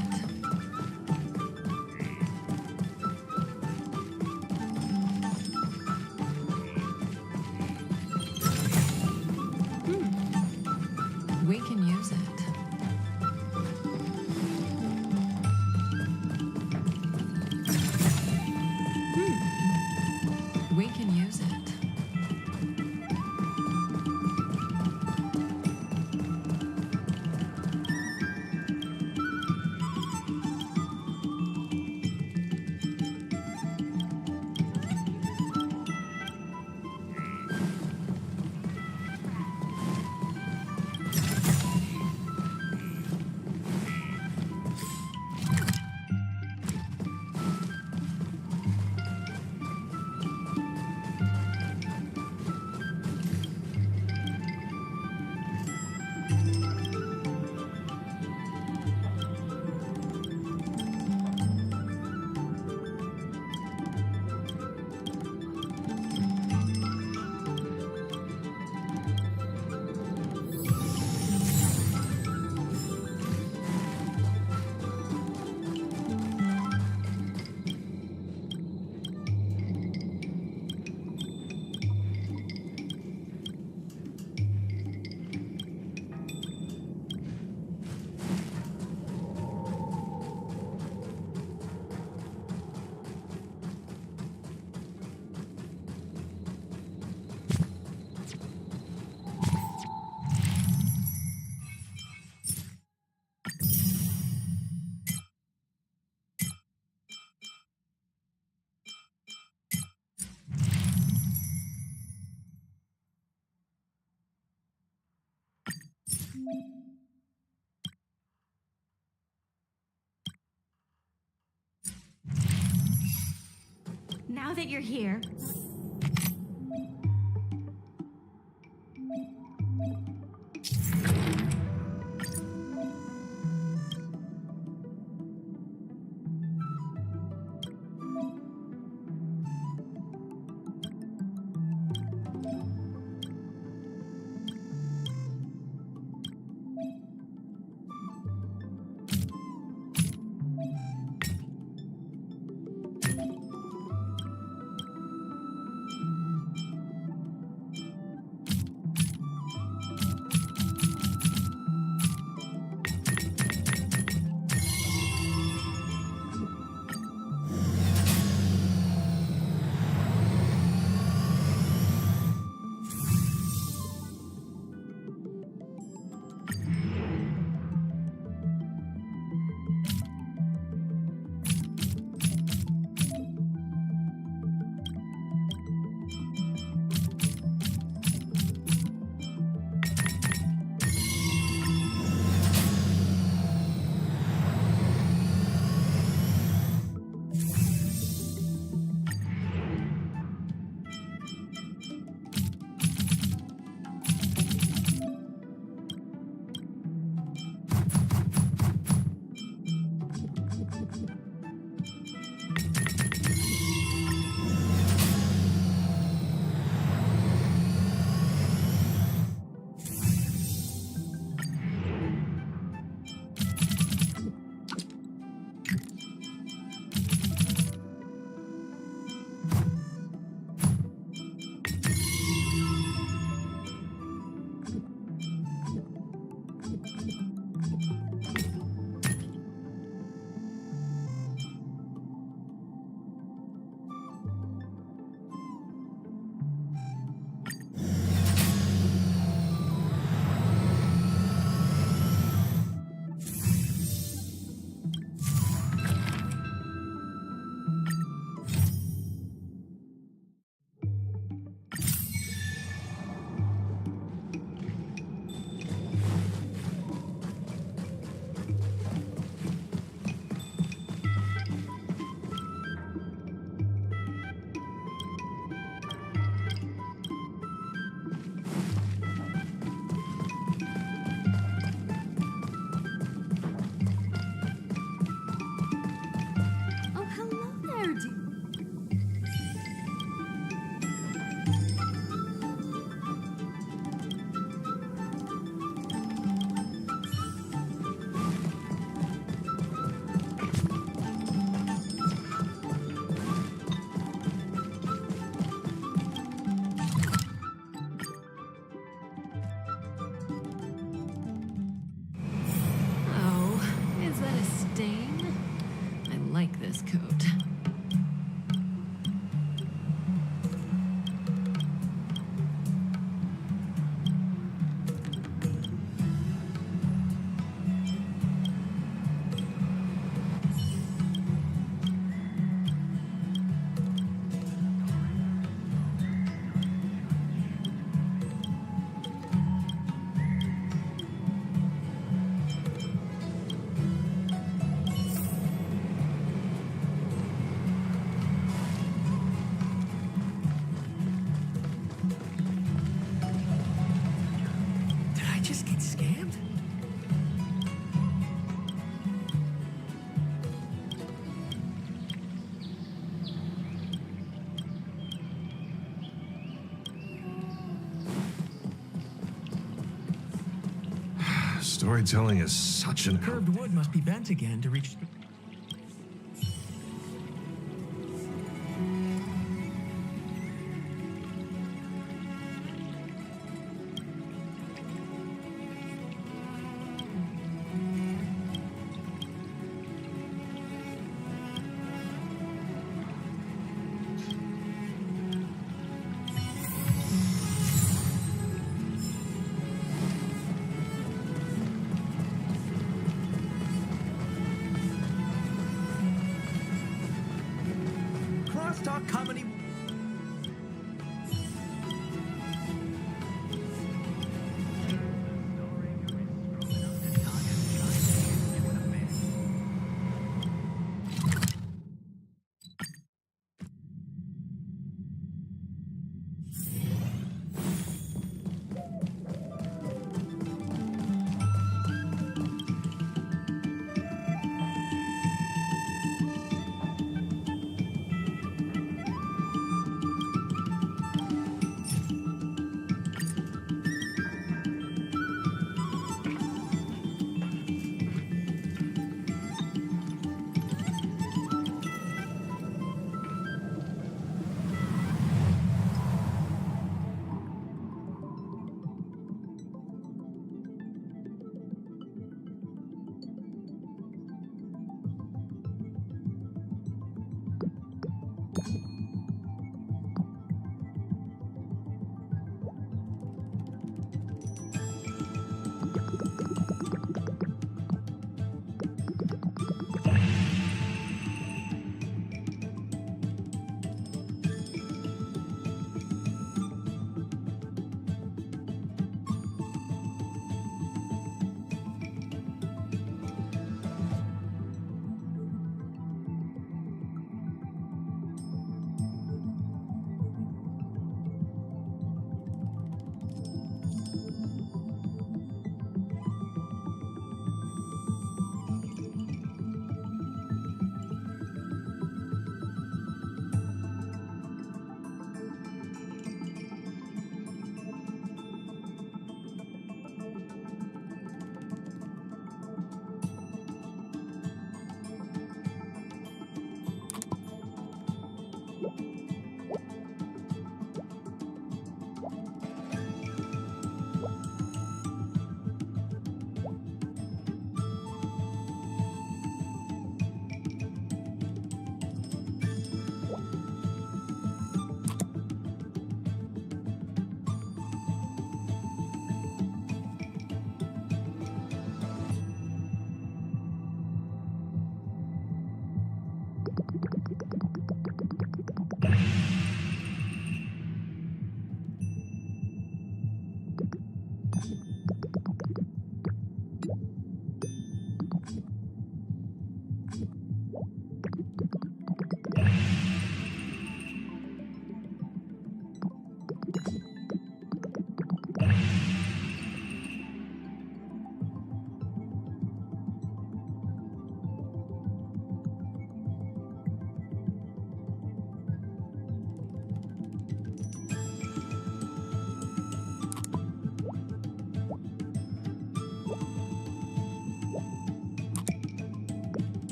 Now that you're here, this coat. Storytelling is such an... Curved wood must be bent again to reach...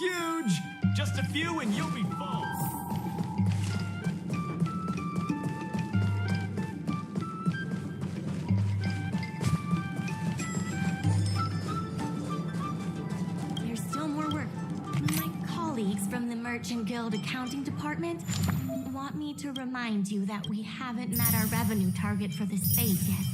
Huge! Just a few and you'll be full. There's still more work. My colleagues from the Merchant Guild Accounting Department want me to remind you that we haven't met our revenue target for this phase yet.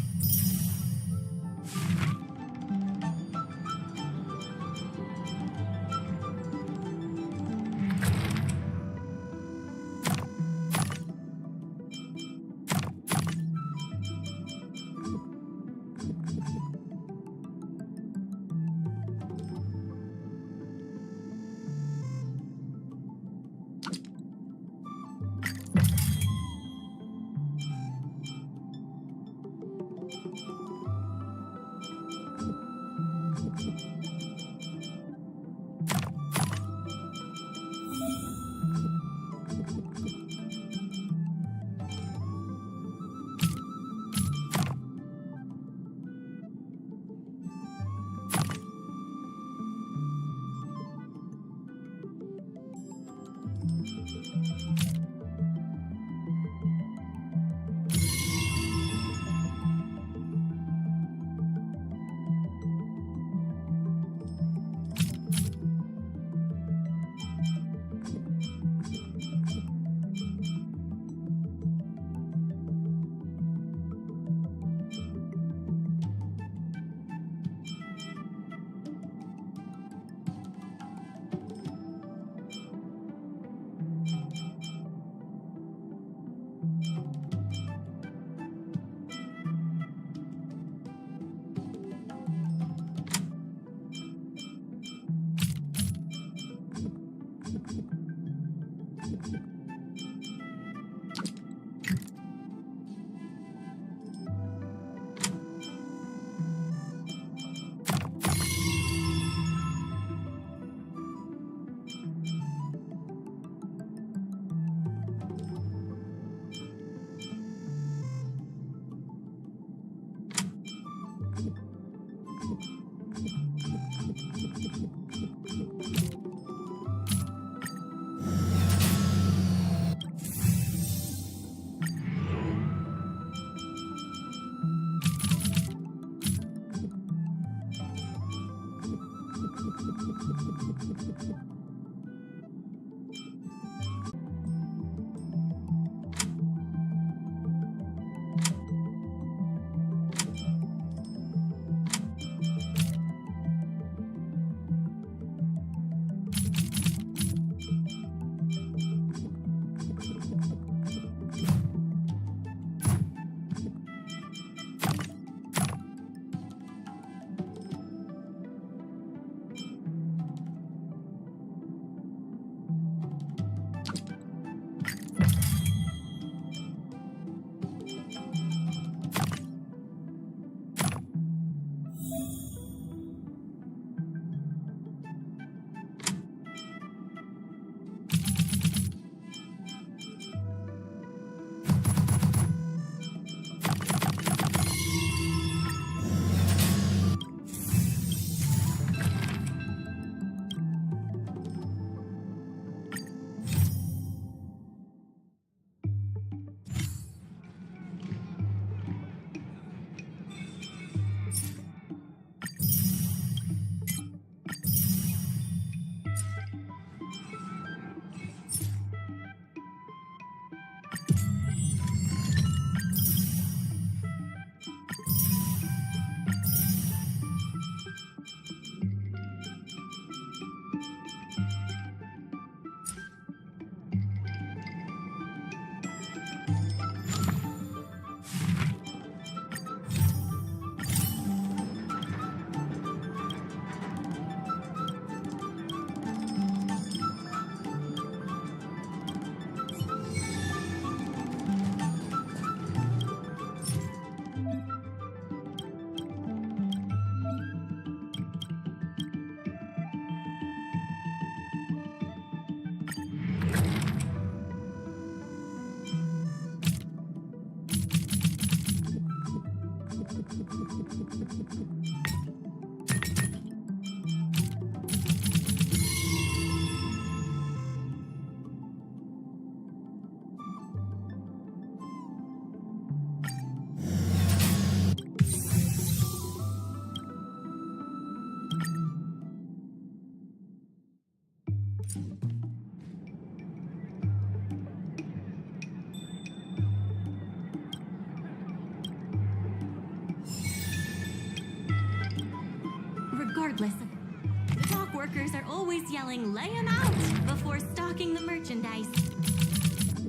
workers are always yelling, "Lay 'em out!" before stocking the merchandise.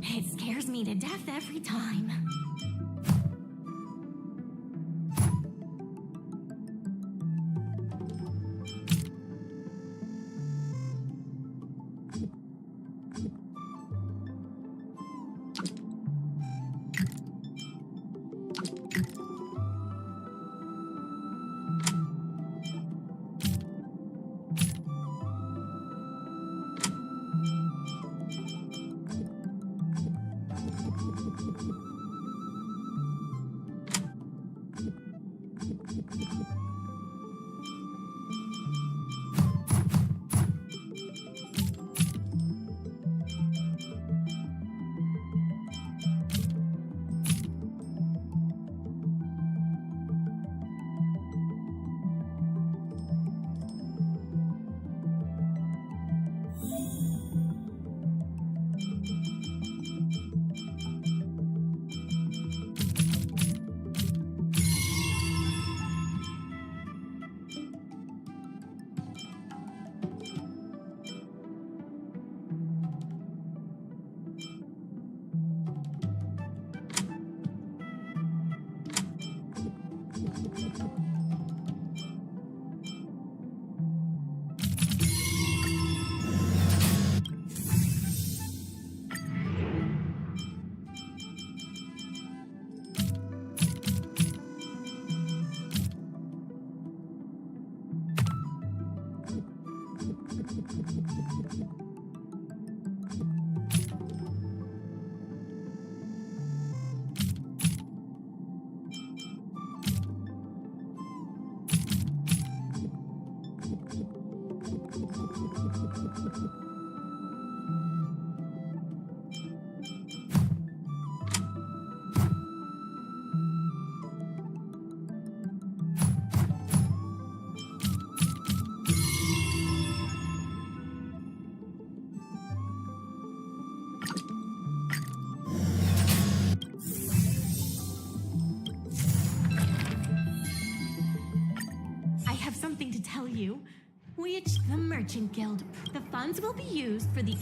It scares me to death every time. Something to tell you. We reached the Merchant Guild. The funds will be used for the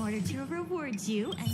order to reward you and...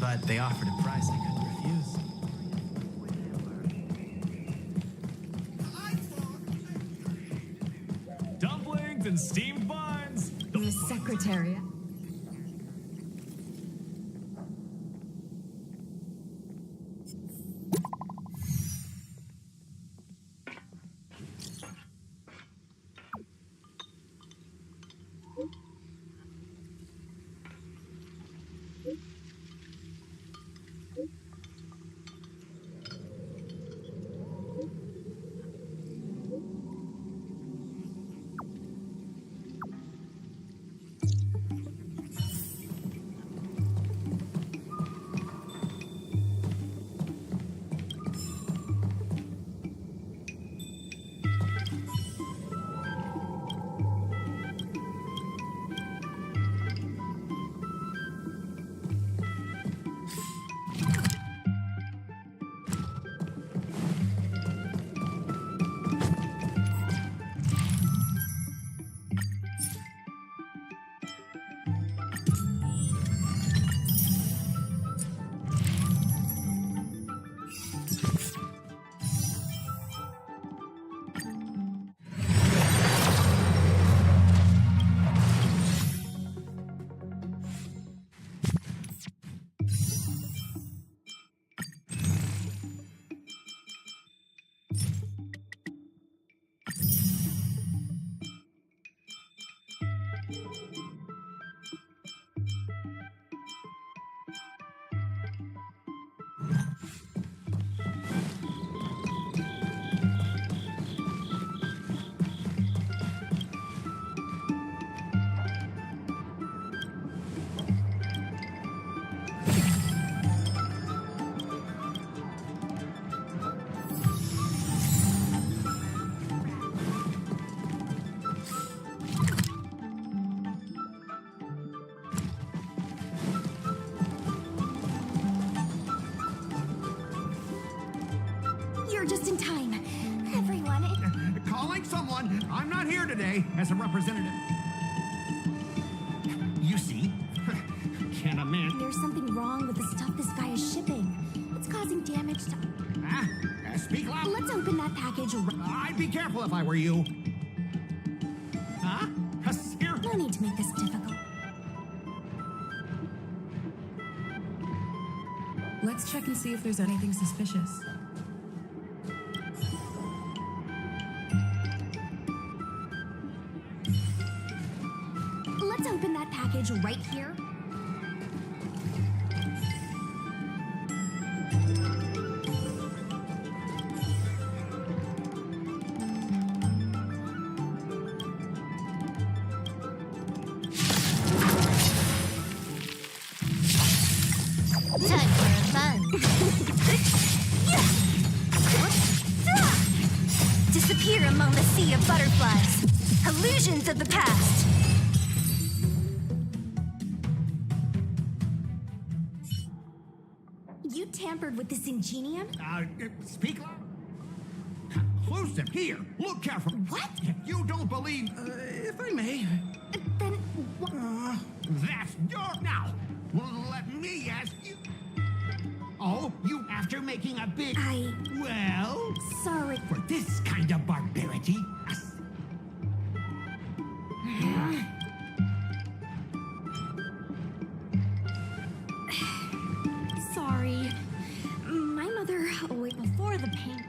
But they offered a price I couldn't refuse. Dumplings and steamed buns! The Secretariat. not here today as a representative. You see? Can a man... There's something wrong with the stuff this guy is shipping. It's causing damage to... Speak loud. Let's open that package. I'd be careful if I were you. Huh? No need to make this difficult. Let's check and see if there's anything suspicious. Let's open that package right here. Time for fun. Disappear among the sea of butterflies. Illusions of the past. You tampered with this ingenium? Speak loud. Close him here. Look careful. What? If you don't believe... if I may. Then what? That's your... Now, let me ask you... Oh, you after making a big... Well... Sorry. For this kind of barbarity... Sorry. My mother... Oh, wait, before the pain...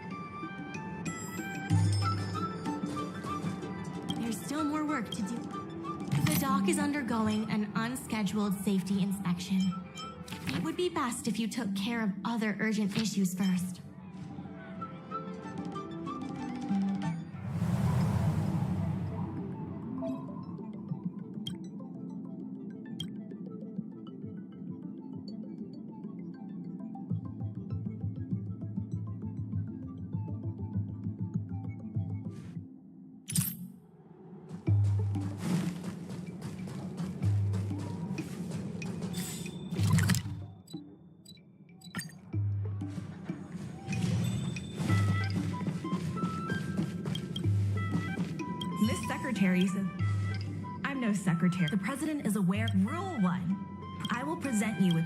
There's still more work to do. The dock is undergoing an unscheduled safety inspection. It would be best if you took care of other urgent issues first. Miss Secretary said, I'm no secretary. The president is aware. Rule 1. I will present you with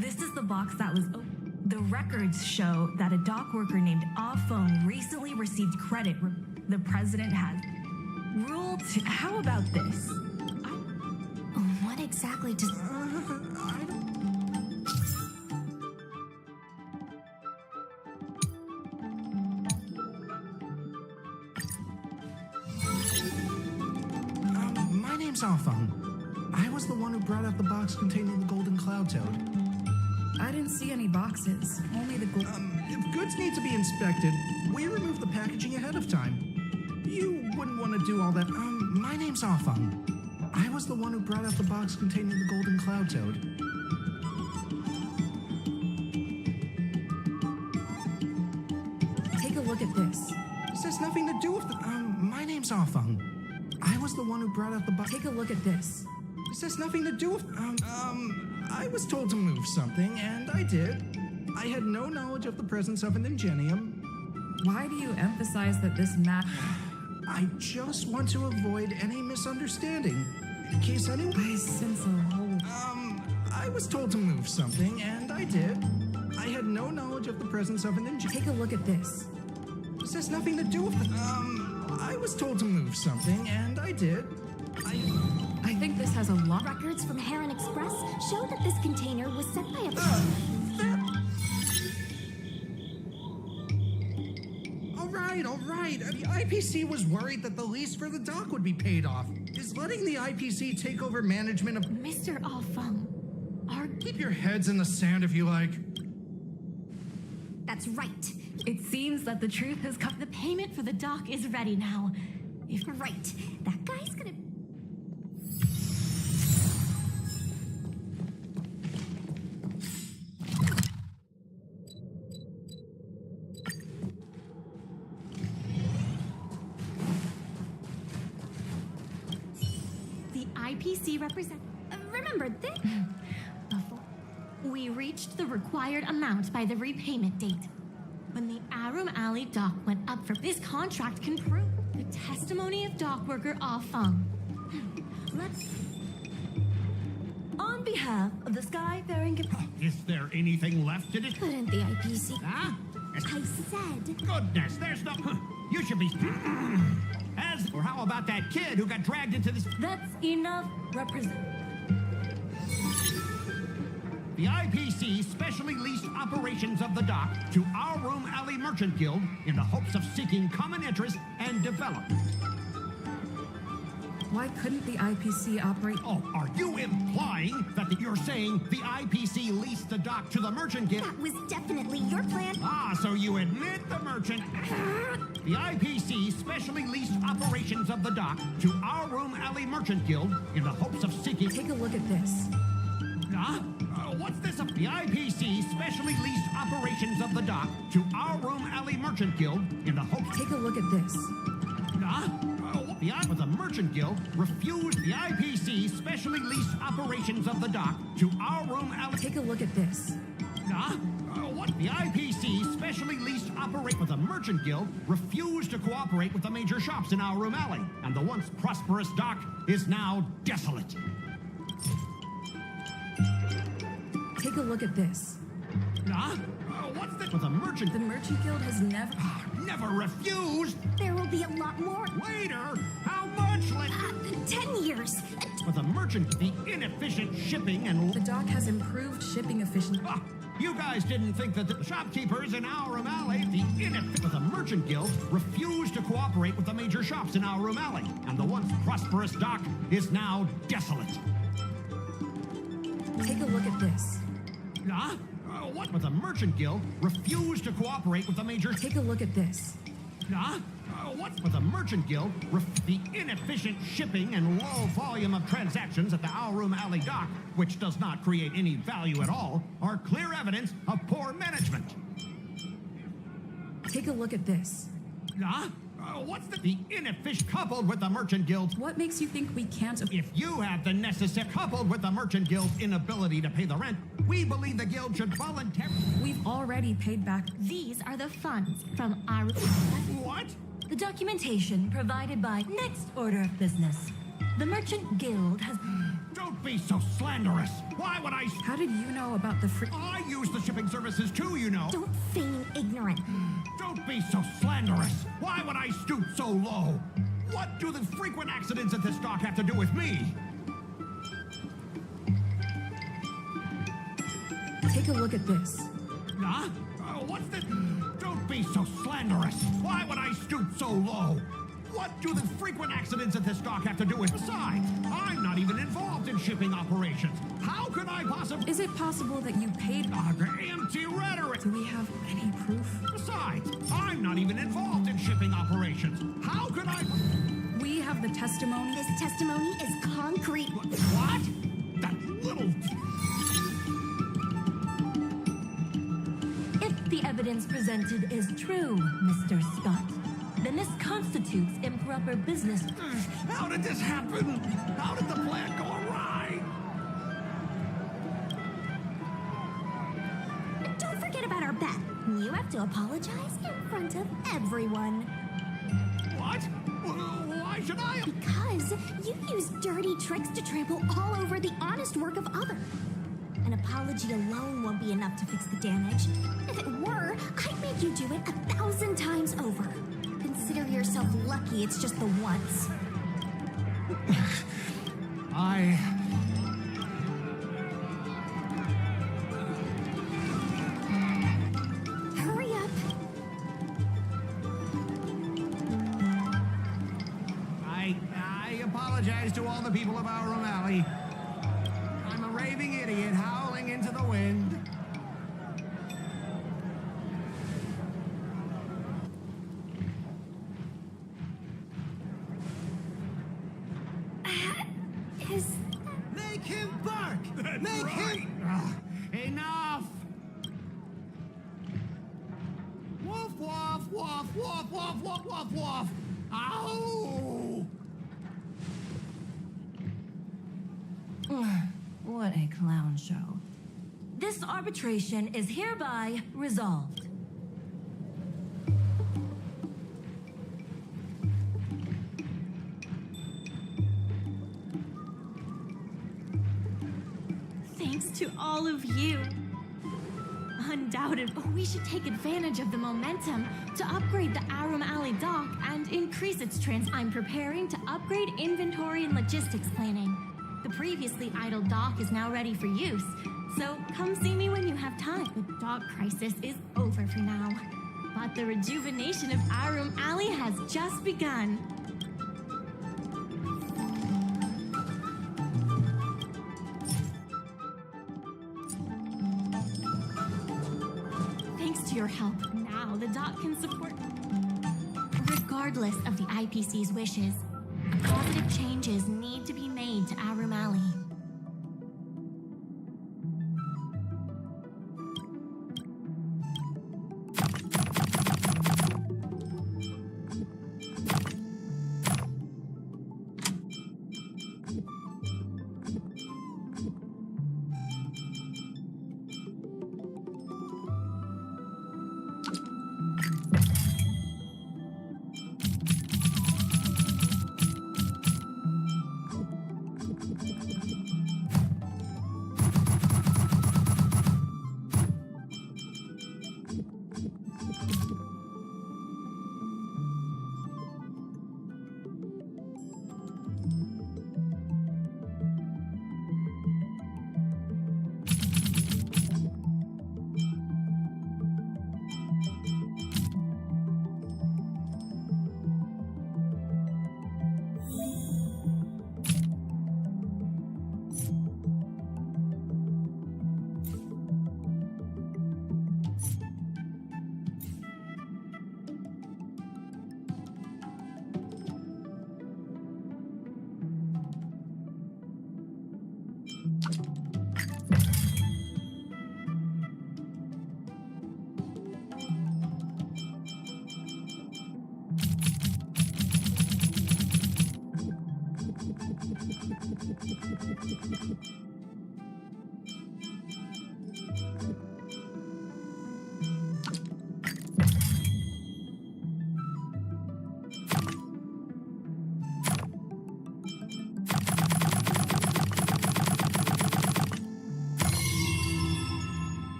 this is the box that was open. The records show that a dock worker named Phone recently received credit. The president has. Rule 2. How about this? What exactly does... My name's Alphon. I was the one who brought out the box containing the golden cloud toad. I didn't see any boxes, only the gold. If goods need to be inspected, we remove the packaging ahead of time. You wouldn't want to do all that. My name's Alphon. I was the one who brought out the box containing the golden cloud toad. Take a look at this. This has nothing to do with the... my name's Alphon. I was the one who brought out the box. Take a look at this. This has nothing to do with... I was told to move something, and I did. I had no knowledge of the presence of an ingenium. Why do you emphasize that this map... I just want to avoid any misunderstanding. In case anyone... I sense a hole. I was told to move something, and I did. I had no knowledge of the presence of an ingenium. Take a look at this. This has nothing to do with... I was told to move something, and I did. I think this has a lot... Records from Heron Express show that this container was sent by a... All right. The IPC was worried that the lease for the dock would be paid off. Is letting the IPC take over management of... Mr. Alphon, Keep your heads in the sand if you like. That's right. It seems that the truth has come. The payment for the dock is ready now. If right, that guy's gonna... The IPC represent... remember this? We reached the required amount by the repayment date. When the Arum Alley dock went up for this contract can prove the Testimony of dock worker Ah Feng. Let's... On behalf of the Skyfaring... Is there anything left to discuss? Couldn't the IPC... Huh? I said... Goodness, there's no... You should be... As... Or how about that kid who got dragged into this... That's enough represent... The IPC specially leased operations of the dock to our Room Alley Merchant Guild in the hopes of seeking common interest and development. Why couldn't the IPC operate? Oh, are you implying that you're saying the IPC leased the dock to the Merchant Guild? That was definitely your plan. Ah, so you admit the merchant... The IPC specially leased operations of the dock to our Room Alley Merchant Guild in the hopes of seeking... Take a look at this. Huh? What's this? The IPC specially leased operations of the dock to our Room Alley Merchant Guild in the hopes... Take a look at this. Huh? The Merchant Guild refused the IPC specially leased operations of the dock to our Room Alley... Take a look at this. Huh? What? The IPC specially leased operate with the Merchant Guild refused to cooperate with the major shops in our Room Alley, and the once prosperous dock is now desolate. Take a look at this. Huh? What's this? The Merchant... The Merchant Guild has never... Never refused? There will be a lot more. Later? How much later? 10 years. For the Merchant, the inefficient shipping and... The dock has improved shipping efficiency. You guys didn't think that the shopkeepers in our Room Alley, the Merchant Guild, refused to cooperate with the major shops in our Room Alley, and the once prosperous dock is now desolate. Take a look at this. Huh? What? But the Merchant Guild refused to cooperate with the major... Take a look at this. Huh? What? But the Merchant Guild, the inefficient shipping and low volume of transactions at the Our Room Alley dock, which does not create any value at all, are clear evidence of poor management. Take a look at this. Huh? What's the inefficient coupled with the Merchant Guild? What makes you think we can't... If you have the necessary coupled with the Merchant Guild's inability to pay the rent, we believe the Guild should voluntarily... We've already paid back... These are the funds from our... What? The documentation provided by next order of business. The Merchant Guild has... Don't be so slanderous. Why would I... How did you know about the free... I use the shipping services too, you know. Don't feign ignorant. Don't be so slanderous. Why would I stoop so low? What do the frequent accidents at this dock have to do with me? Take a look at this. Huh? What's this? Don't be so slanderous. Why would I stoop so low? What do the frequent accidents at this dock have to do with... Besides, I'm not even involved in shipping operations. How could I possibly... Is it possible that you paid... Empty rhetoric! Do we have any proof? Besides, I'm not even involved in shipping operations. How could I... We have the testimony. This testimony is concrete. What? That little... If the evidence presented is true, Mr. Scott, then this constitutes improper business. How did this happen? How did the plan go awry? Don't forget about our bet. You have to apologize in front of everyone. What? Why should I? Because you use dirty tricks to trample all over the honest work of others. An apology alone won't be enough to fix the damage. If it were, I'd make you do it 1,000 times over. Consider yourself lucky it's just the once. Hurry up. I apologize to all the people of our Room Alley. I'm a raving idiot howling into the wind. Make him bark! Make him... Enough! Woof, woof, woof, woof, woof, woof, woof, woof! Ow! What a clown show. This arbitration is hereby resolved. thanks to all of you. Undoubtedly, we should take advantage of the momentum to upgrade the Arum Alley dock and increase its I'm preparing to upgrade inventory and logistics planning. The previously idle dock is now ready for use, so come see me when you have time. The dock crisis is over for now, but the rejuvenation of Arum Alley has just begun. Thanks to your help, now the dock can support. Regardless of the IPC's wishes, positive changes need to be made to Arum Alley.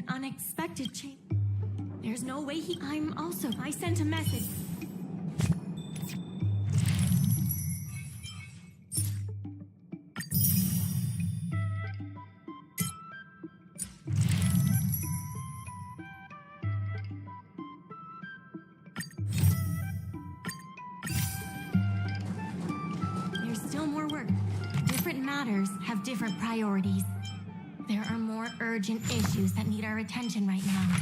Unexpected change. There's no way I sent a message. There's still more work. Different matters have different priorities. There are more urgent issues that need our attention right now.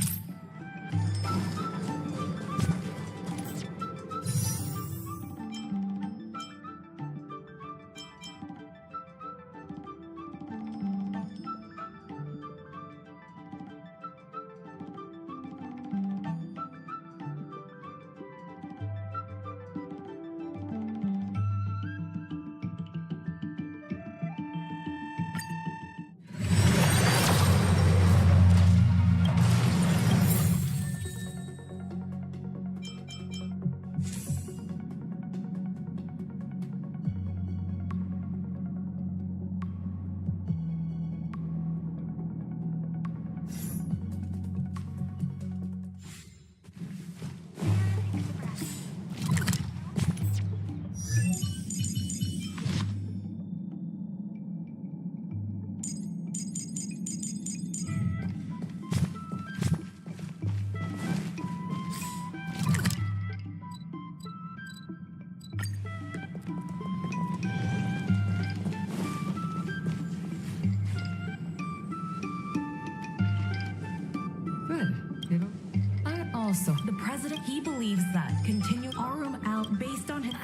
also. The president, he believes that continue Arum out based on his.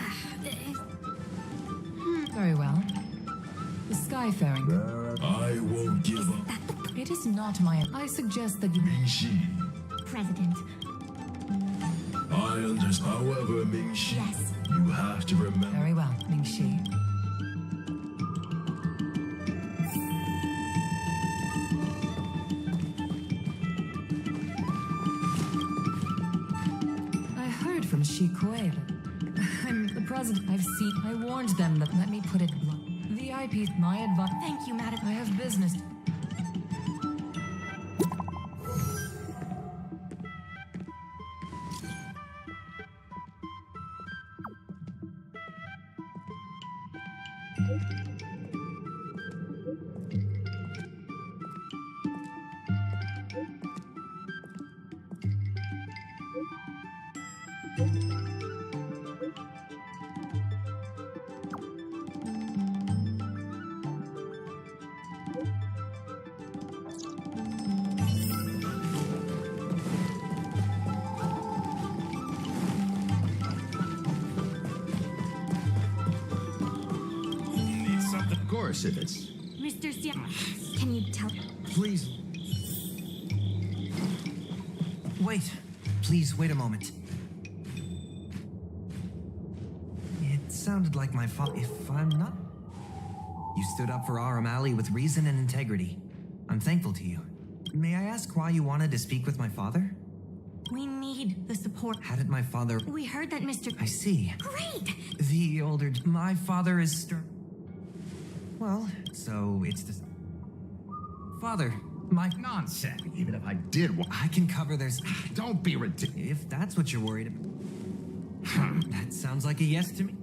Very well. The Skyfaring. I won't give up. It is not my. I suggest that you. Ming-Shi. President. I understand. However, Ming-Shi, Yes. you have to remember. Very well, Ming-Shi. I heard from Shikue that I'm the president. I warned them that, let me put it blunt. The IP, my advice. Thank you, madam. I have business. Of course, if it's. Mr. Sia. Can you tell? Please. Wait. Please, wait a moment. It sounded like my father. If I'm not. You stood up for Aram Ali with reason and integrity. I'm thankful to you. May I ask why you wanted to speak with my father? We need the support. Hadn't my father. We heard that Mr. I see. Great! The older. My father is stern. Well, so it's the. Father, my. Nonsense. Even if I did, I can cover this. Don't be ridiculous. If that's what you're worried about. That sounds like a yes to me.